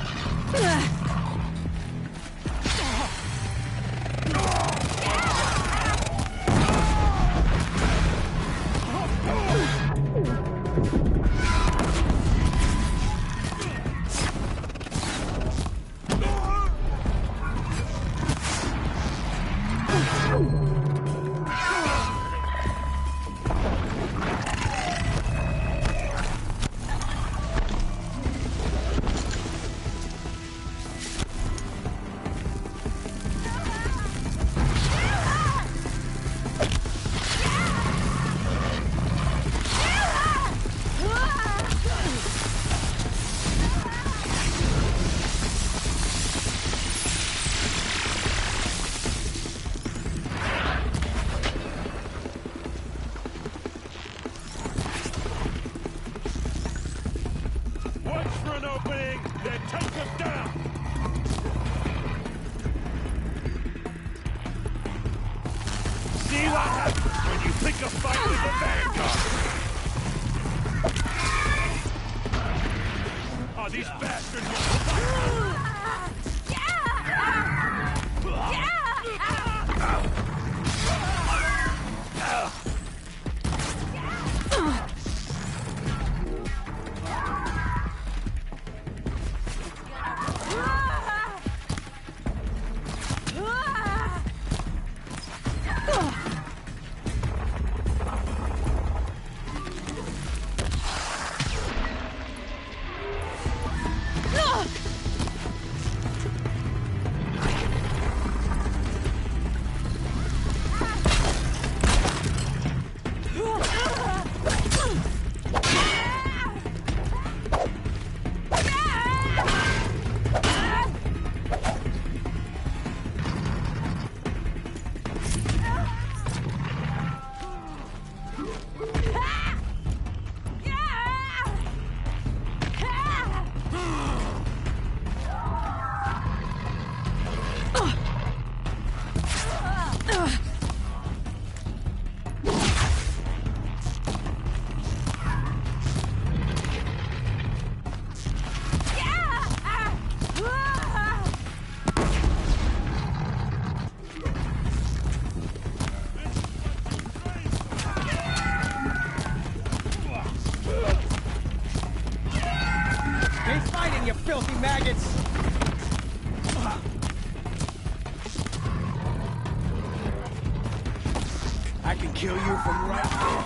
Kill you from right there.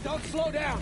Don't slow down.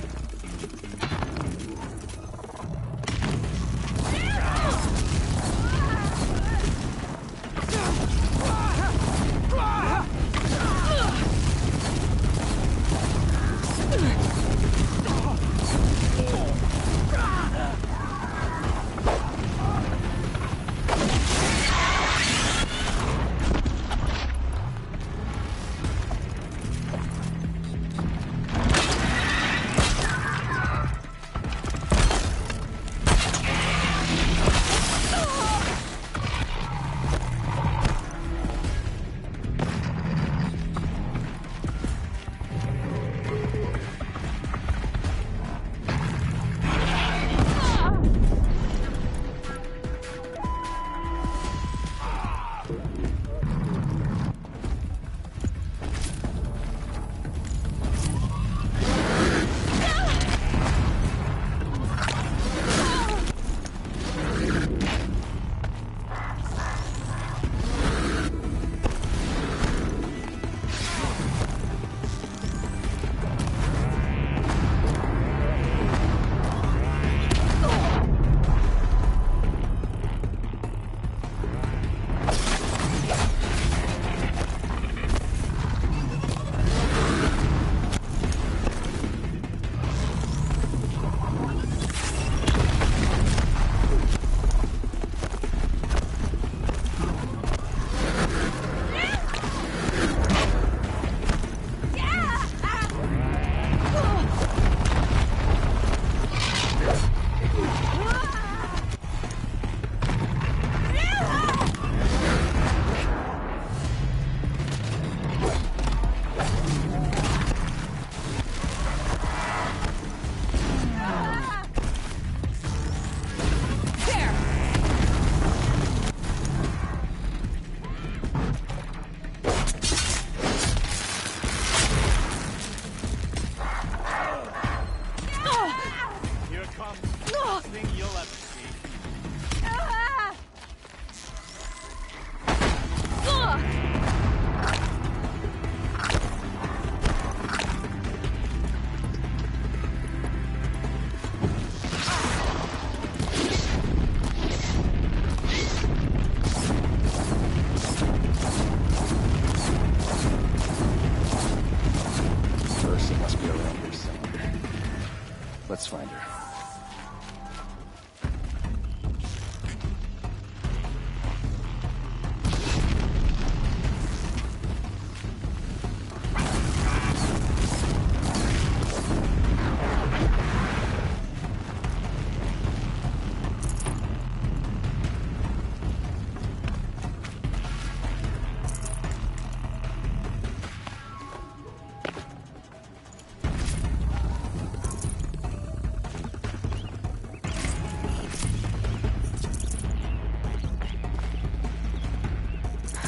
Let's find her.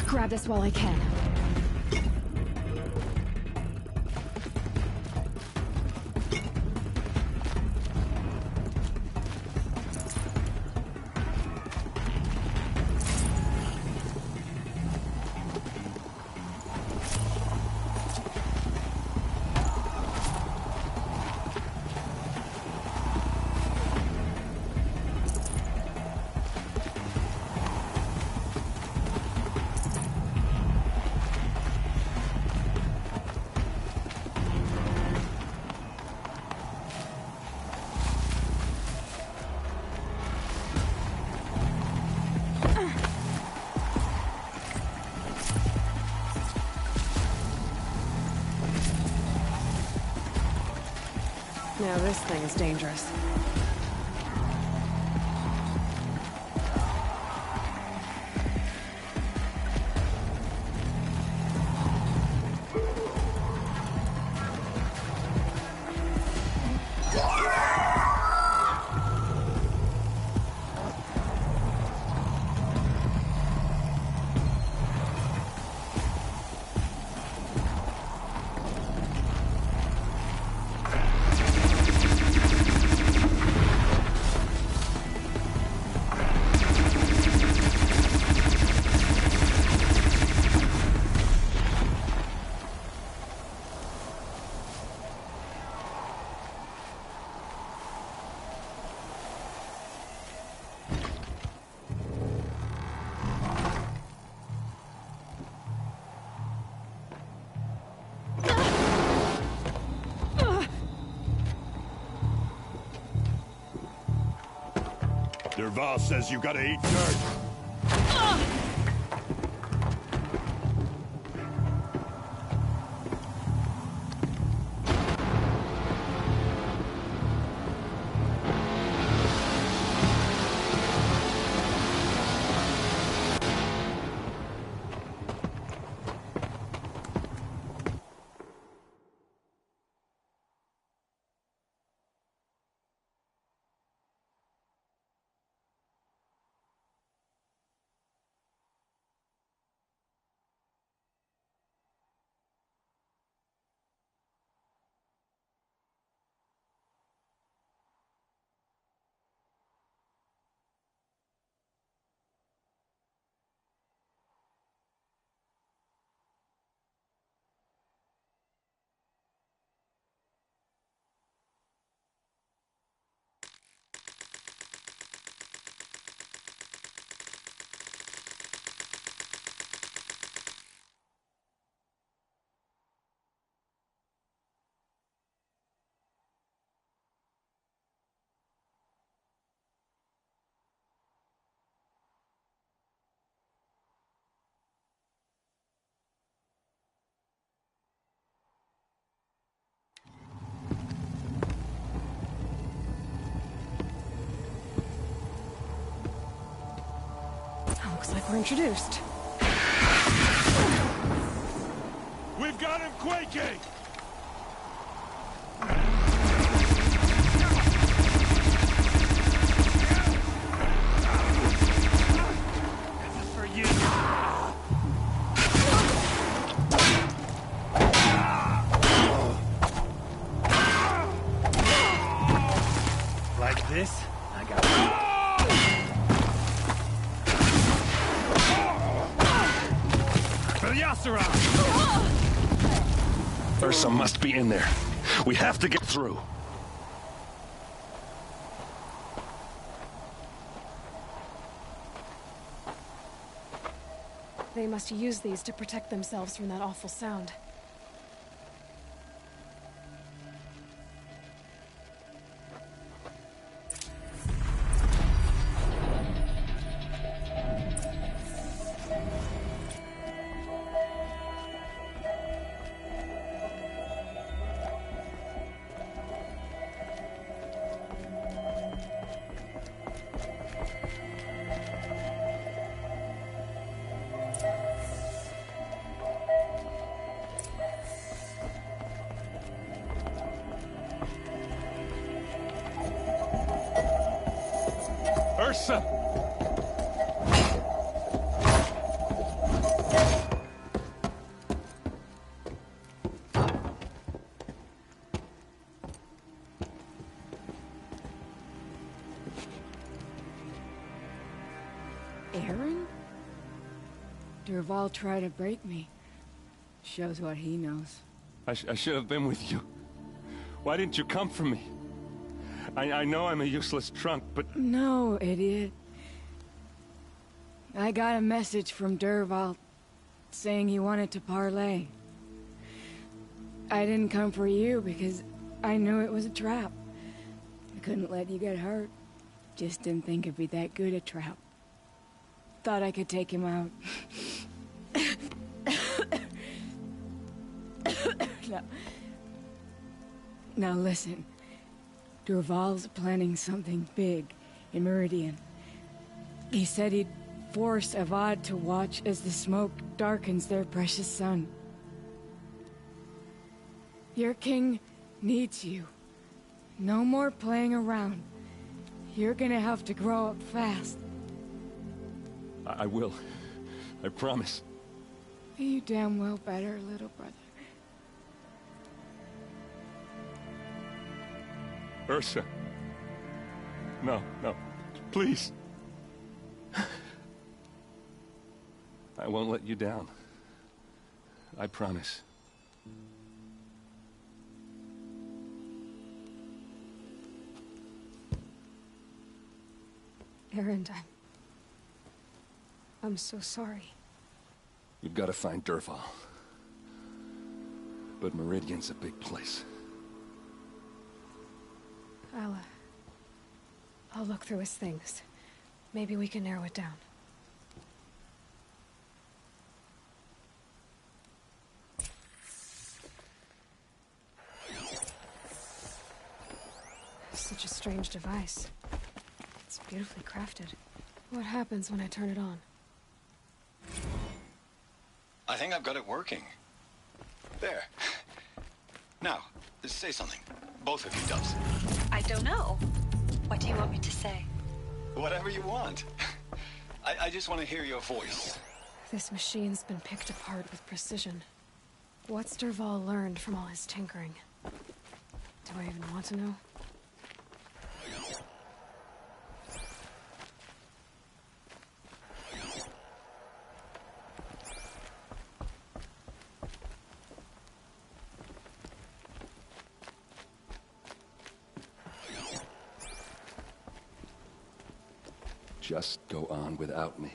Grab this while I can. Now this thing is dangerous. Dervahl says you gotta eat dirt. Looks like we're introduced. We've got him quaking! This is for you. Like this? I got it. Ursa must be in there. We have to get through. They must use these to protect themselves from that awful sound. Ursa! Aaron? Dervahl tried to break me. Shows what he knows. I should have been with you. Why didn't you come for me? I know I'm a useless trunk, but... No, idiot. I got a message from Dervahl saying he wanted to parlay. I didn't come for you because I knew it was a trap. I couldn't let you get hurt. Just didn't think it'd be that good a trap. Thought I could take him out. Now listen. Dervahl's planning something big in Meridian. He said he'd force Avad to watch as the smoke darkens their precious sun. Your king needs you. No more playing around. You're gonna have to grow up fast. I will. I promise. You damn well better, little brother. Ursa. No, no. Please. I won't let you down. I promise. Aaron, I'm so sorry. You've got to find Dervahl. But Meridian's a big place. I'll look through his things. Maybe we can narrow it down. Such a strange device. It's beautifully crafted. What happens when I turn it on? I think I've got it working. There. Now, say something. Both of you doves. I don't know. What do you want me to say? Whatever you want. I just want to hear your voice. This machine's been picked apart with precision. What's Dervahl learned from all his tinkering? Do I even want to know? Just go on without me.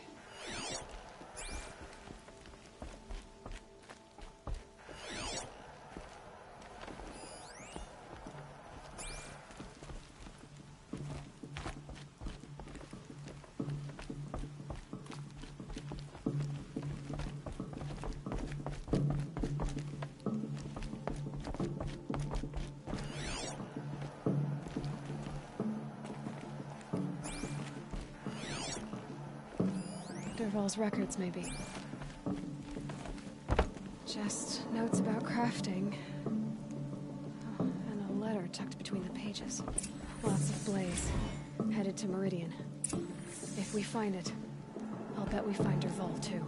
Dervahl's records, maybe. Just notes about crafting. Oh, and a letter tucked between the pages. Lots of blaze. Headed to Meridian. If we find it, I'll bet we find Dervahl too.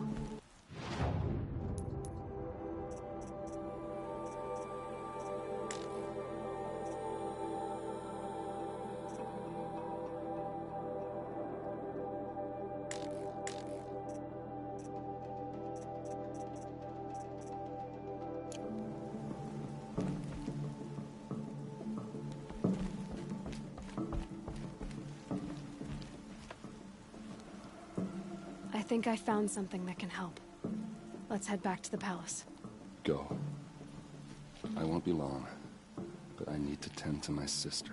I think I found something that can help. Let's head back to the palace. Go. I won't be long, but I need to tend to my sister.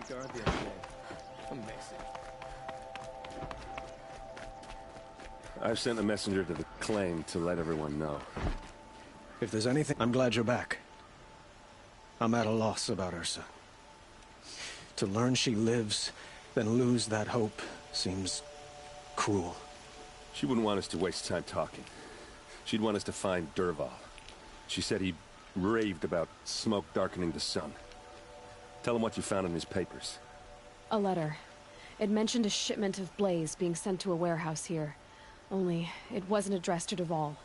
guard the other day. Amazing. I've sent a messenger to the claim to let everyone know. If there's anything... I'm glad you're back. I'm at a loss about Ursa. To learn she lives, then lose that hope, seems cruel. She wouldn't want us to waste time talking. She'd want us to find Dervahl. She said he raved about smoke darkening the sun. Tell him what you found in his papers. A letter. It mentioned a shipment of blaze being sent to a warehouse here. Only, it wasn't addressed to Dervahl.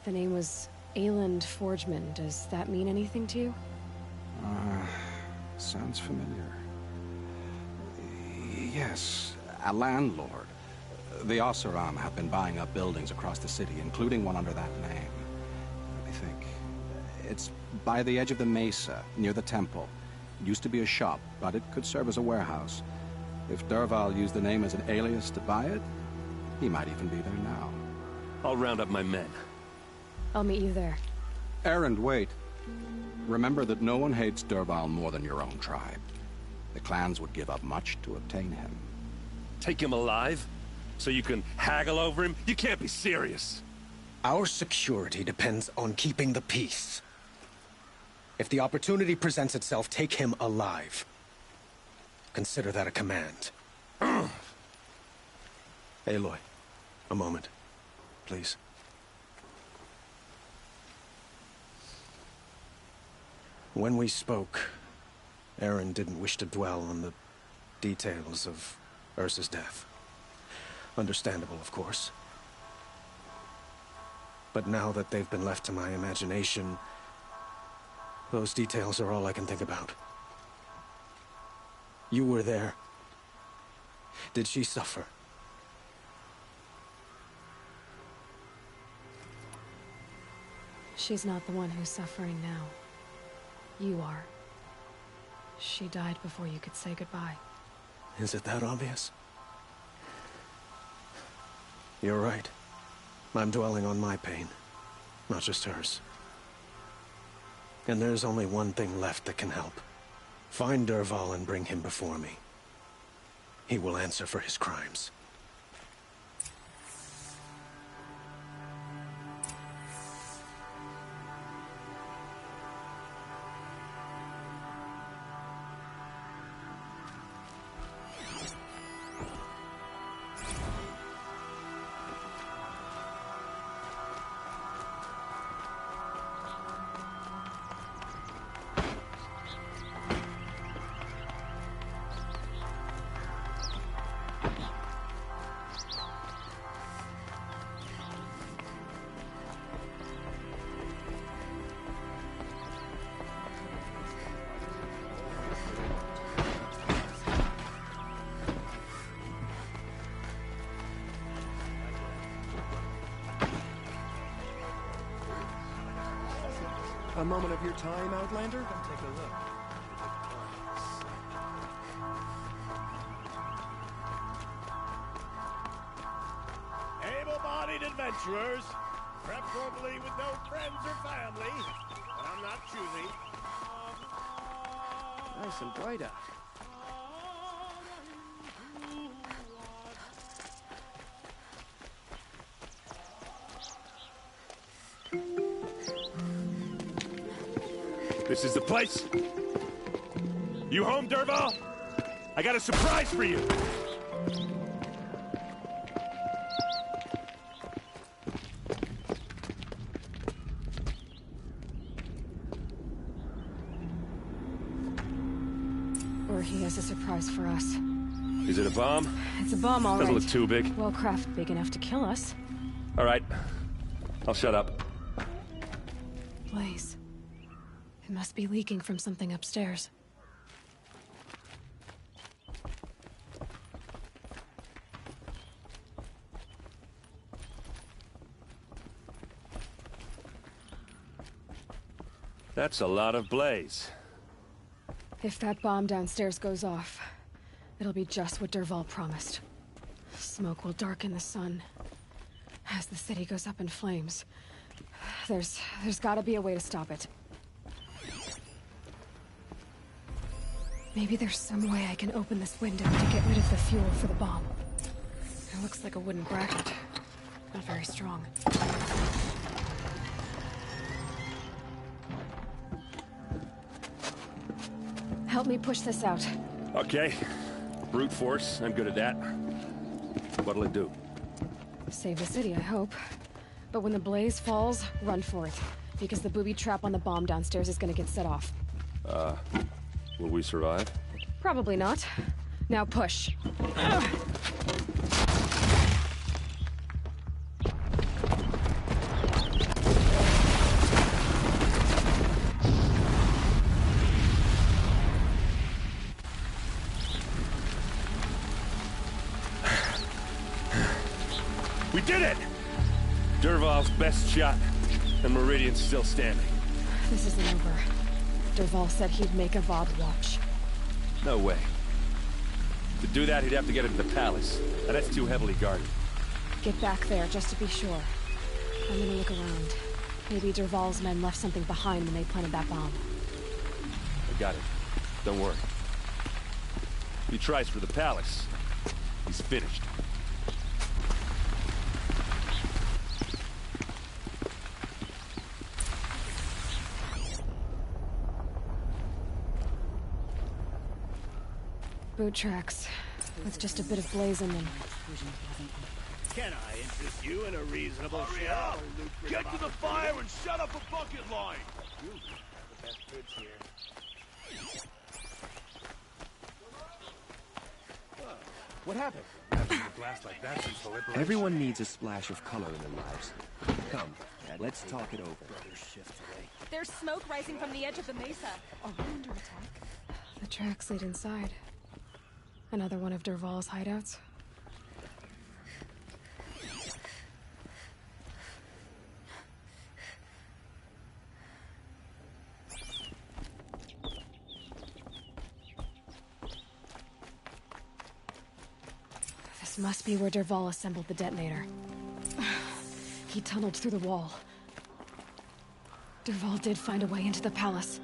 The name was Ayland Forgeman. Does that mean anything to you? Sounds familiar. Yes, a landlord. The Oseram have been buying up buildings across the city, including one under that name. Let me think. It's by the edge of the mesa, near the temple. It used to be a shop, but it could serve as a warehouse. If Dervahl used the name as an alias to buy it, he might even be there now. I'll round up my men. I'll meet you there. Erend, wait. Remember that no one hates Dervahl more than your own tribe. The clans would give up much to obtain him. Take him alive? So you can haggle over him? You can't be serious. Our security depends on keeping the peace. If the opportunity presents itself, take him alive. Consider that a command. Aloy, a moment, please. When we spoke, Erend didn't wish to dwell on the details of Ursa's death. Understandable, of course. But now that they've been left to my imagination, those details are all I can think about. You were there. Did she suffer? She's not the one who's suffering now. You are. She died before you could say goodbye. Is it that obvious? You're right. I'm dwelling on my pain, not just hers. And there's only one thing left that can help. Find Dervahl and bring him before me. He will answer for his crimes. A moment of your time, Outlander? Come take a look. Able-bodied adventurers, preferably with no friends or family, but I'm not choosy. Nice and bright out. This is the place? You home, Dervahl? I got a surprise for you! Or he has a surprise for us. Is it a bomb? It's a bomb, all right. Doesn't look too big. Well, craft big enough to kill us. All right. I'll shut up. Blaze. It must be leaking from something upstairs. That's a lot of blaze. If that bomb downstairs goes off, it'll be just what Dervahl promised. Smoke will darken the sun. As the city goes up in flames, there's gotta be a way to stop it. Maybe there's some way I can open this window to get rid of the fuel for the bomb. It looks like a wooden bracket. Not very strong. Help me push this out. Okay. Brute force, I'm good at that. What'll it do? Save the city, I hope. But when the blaze falls, run for it. Because the booby trap on the bomb downstairs is gonna get set off. Will we survive? Probably not. Now push. Ugh. We did it! Dervahl's best shot, and Meridian's still standing. This isn't over. Dervahl said he'd make Avad watch. No way. To do that, he'd have to get into the palace, and that's too heavily guarded. Get back there, just to be sure. I'm gonna look around. Maybe Dervahl's men left something behind when they planted that bomb. I got it. Don't worry. He tries for the palace. He's finished. Boot tracks, with just a bit of blaze in them. Can I interest you in a reasonable share? Get to the fire and shut up a bucket line! You the best goods here. What happened? Having a blast like that since the liberation. Everyone needs a splash of color in their lives. Come, let's talk it over. There's smoke rising from the edge of the mesa. Are we under attack? The tracks lead inside. Another one of Dervahl's hideouts. This must be where Dervahl assembled the detonator. He tunneled through the wall. Dervahl did find a way into the palace.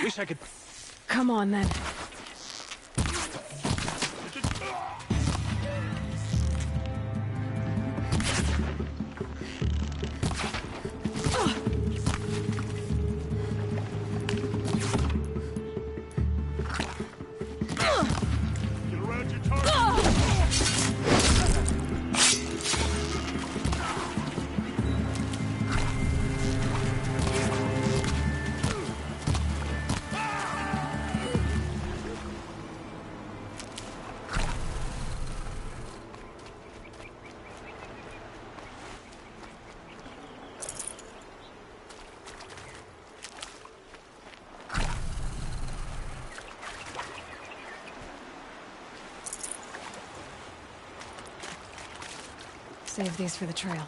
Wish I could... Come on, then. Save these for the trail.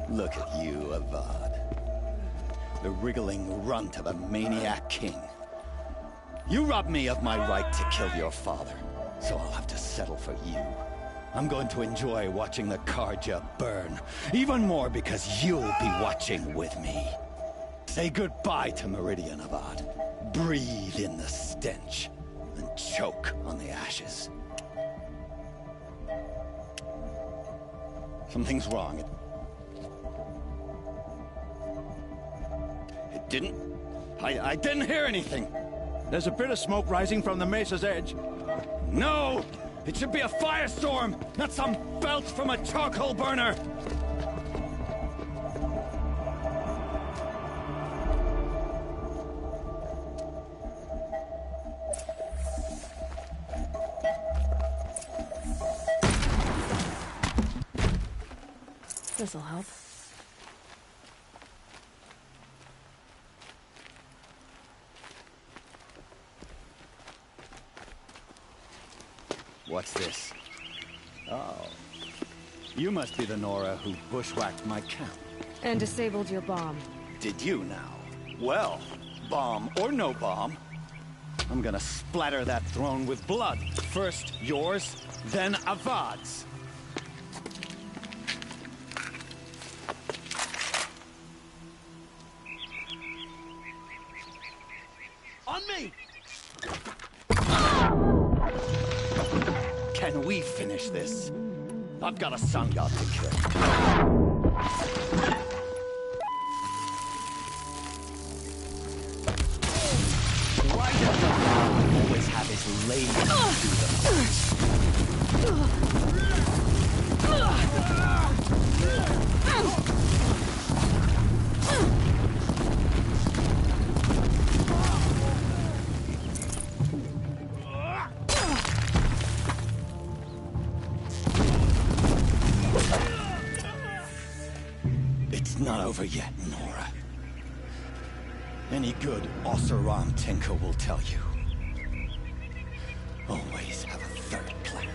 Look at you, Avad. The wriggling runt of a maniac king. You robbed me of my right to kill your father, so I'll have to settle for you. I'm going to enjoy watching the Carja burn. Even more because you'll be watching with me. Say goodbye to Meridian, Avad. Breathe in the stench. And choke on the ashes. Something's wrong. It didn't... I didn't hear anything. There's a bit of smoke rising from the mesa's edge. No! It should be a firestorm, not some belch from a charcoal burner! This'll help. What's this? Oh. You must be the Nora who bushwhacked my camp. And disabled your bomb. Did you now? Well, bomb or no bomb, I'm gonna splatter that throne with blood. First yours, then Avad's. On me! Can we finish this? I've got a sun god to kill. Why does the god always have his lady do Not over yet, Nora. Any good Oseram tinker will tell you. Always have a third plan.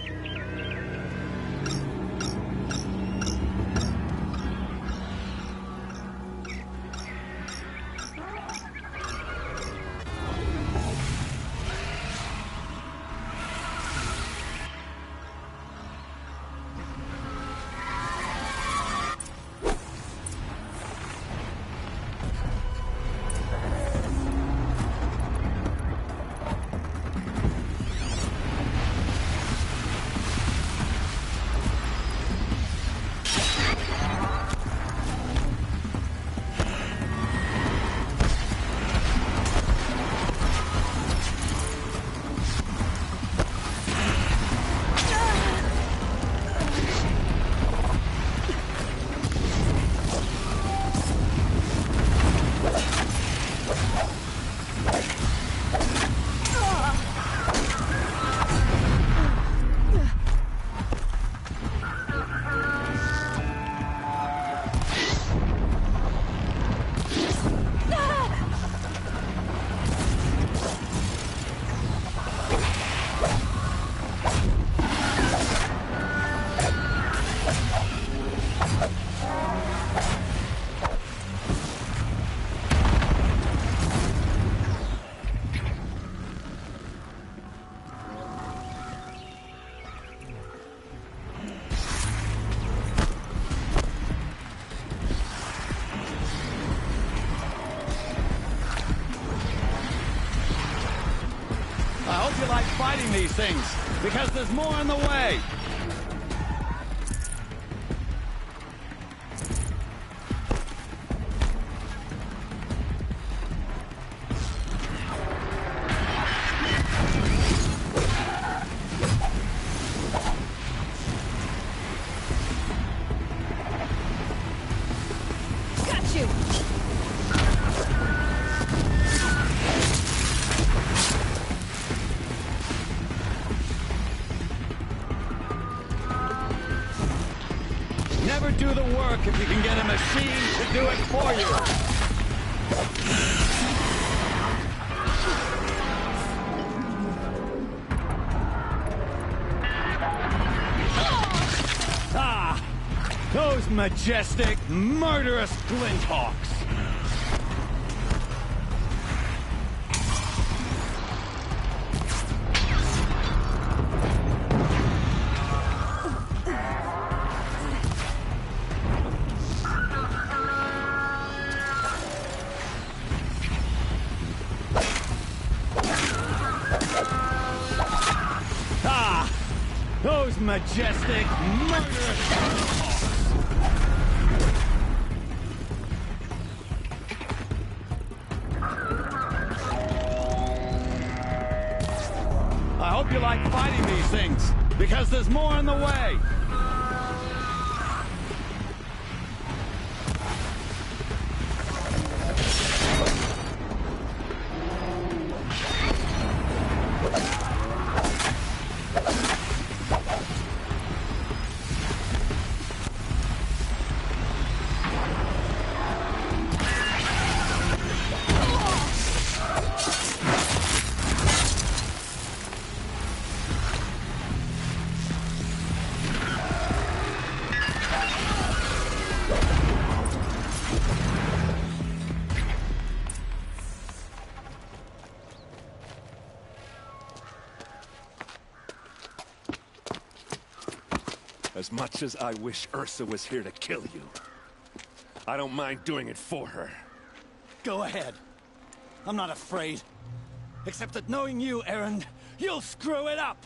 Fighting these things, because there's more on the way. Got you! Never do the work if you can get a machine to do it for you. Ah! Those majestic, murderous Glinthawks! Those majestic, murderous hawks! I hope you like fighting these things, because there's more on the way! As much as I wish Ursa was here to kill you, I don't mind doing it for her. Go ahead. I'm not afraid. Except that knowing you, Erend, you'll screw it up!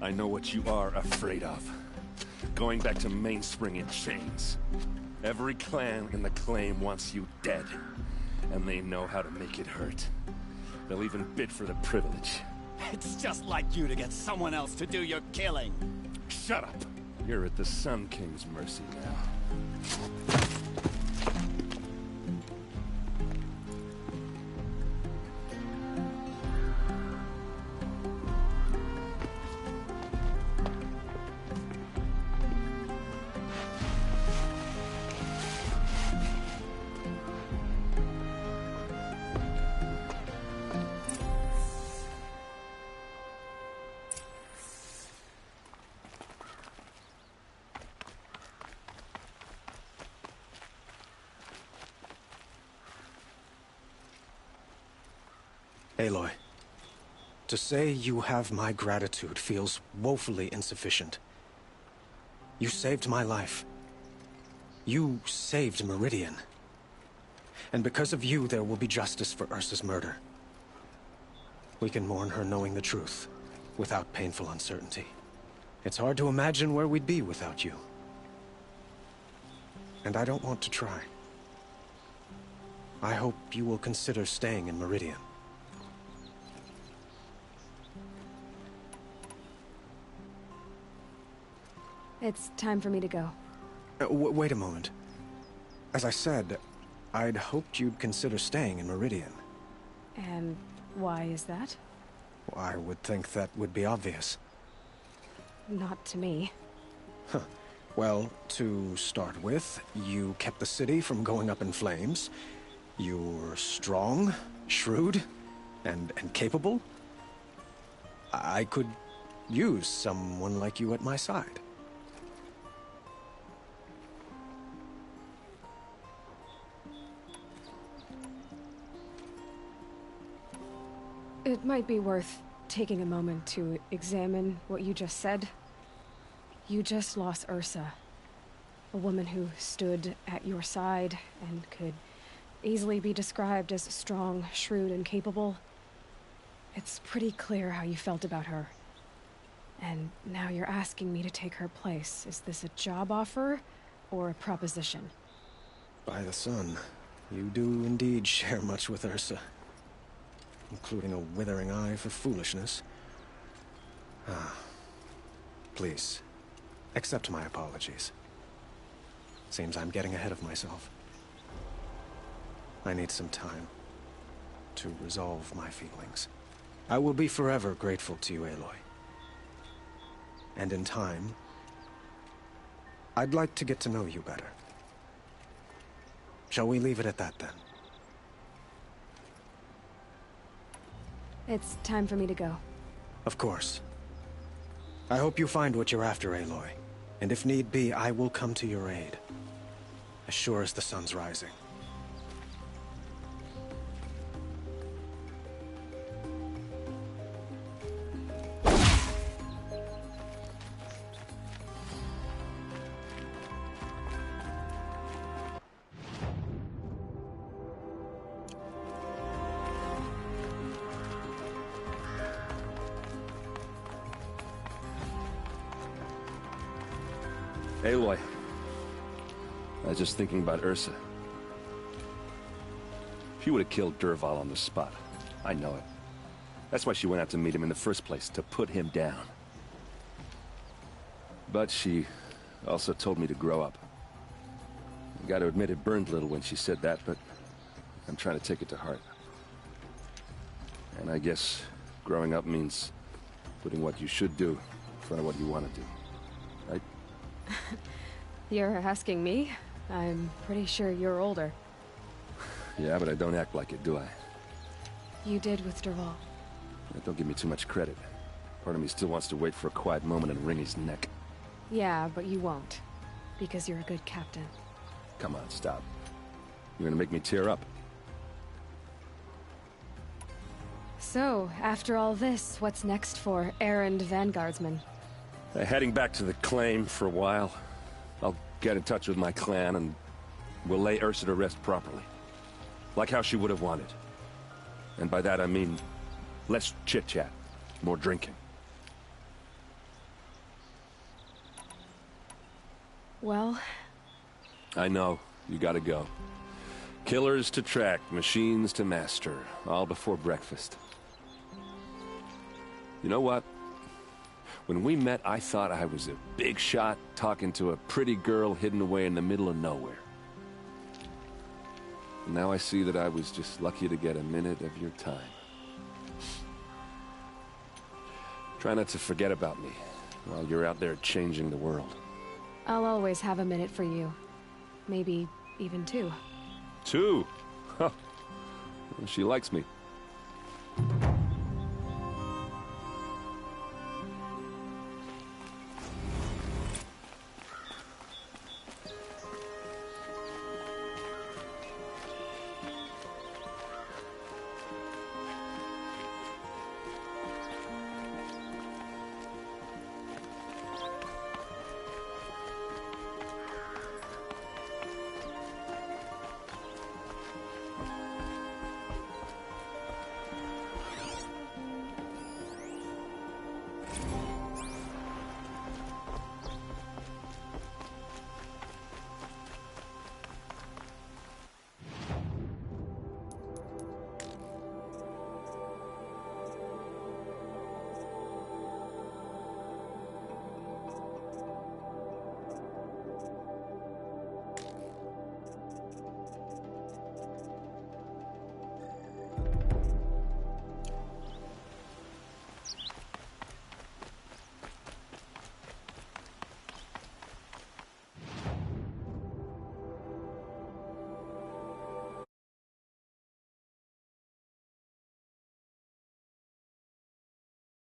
I know what you are afraid of. Going back to Mainspring in chains. Every clan in the claim wants you dead. And they know how to make it hurt. They'll even bid for the privilege. It's just like you to get someone else to do your killing. Shut up! You're at the Sun King's mercy now. Aloy, to say you have my gratitude feels woefully insufficient. You saved my life. You saved Meridian. And because of you, there will be justice for Ursa's murder. We can mourn her knowing the truth, without painful uncertainty. It's hard to imagine where we'd be without you. And I don't want to try. I hope you will consider staying in Meridian. It's time for me to go. Wait a moment. As I said, I'd hoped you'd consider staying in Meridian. And why is that? I would think that would be obvious. Not to me. Huh. Well, to start with, you kept the city from going up in flames. You're strong, shrewd, and capable. I could use someone like you at my side. It might be worth taking a moment to examine what you just said. You just lost Ursa. A woman who stood at your side and could easily be described as strong, shrewd, and capable. It's pretty clear how you felt about her. And now you're asking me to take her place. Is this a job offer or a proposition? By the sun, you do indeed share much with Ursa. Including a withering eye for foolishness. Please, accept my apologies. Seems I'm getting ahead of myself. I need some time to resolve my feelings. I will be forever grateful to you, Aloy. And in time, I'd like to get to know you better. Shall we leave it at that, then? It's time for me to go. Of course. I hope you find what you're after, Aloy. And if need be, I will come to your aid. As sure as the sun's rising. Aloy. I was just thinking about Ursa. She would have killed Dervahl on the spot. I know it. That's why she went out to meet him in the first place, to put him down. But she also told me to grow up. I gotta admit it burned a little when she said that, but I'm trying to take it to heart. And I guess growing up means putting what you should do in front of what you want to do. Right? You're asking me? I'm pretty sure you're older. Yeah, but I don't act like it, do I? You did with Dervahl. Don't give me too much credit. Part of me still wants to wait for a quiet moment and wring his neck. Yeah, but you won't. Because you're a good captain. Come on, stop. You're gonna make me tear up. So, after all this, what's next for Erend Vanguardsman? Heading back to the claim for a while. I'll get in touch with my clan and we'll lay Ursa to rest properly. Like how she would have wanted. And by that I mean less chit-chat, more drinking. Well... I know. You gotta go. Killers to track, machines to master. All before breakfast. You know what? When we met, I thought I was a big shot talking to a pretty girl hidden away in the middle of nowhere. And now I see that I was just lucky to get a minute of your time. Try not to forget about me while you're out there changing the world. I'll always have a minute for you. Maybe even 2. 2? Huh. Well, she likes me.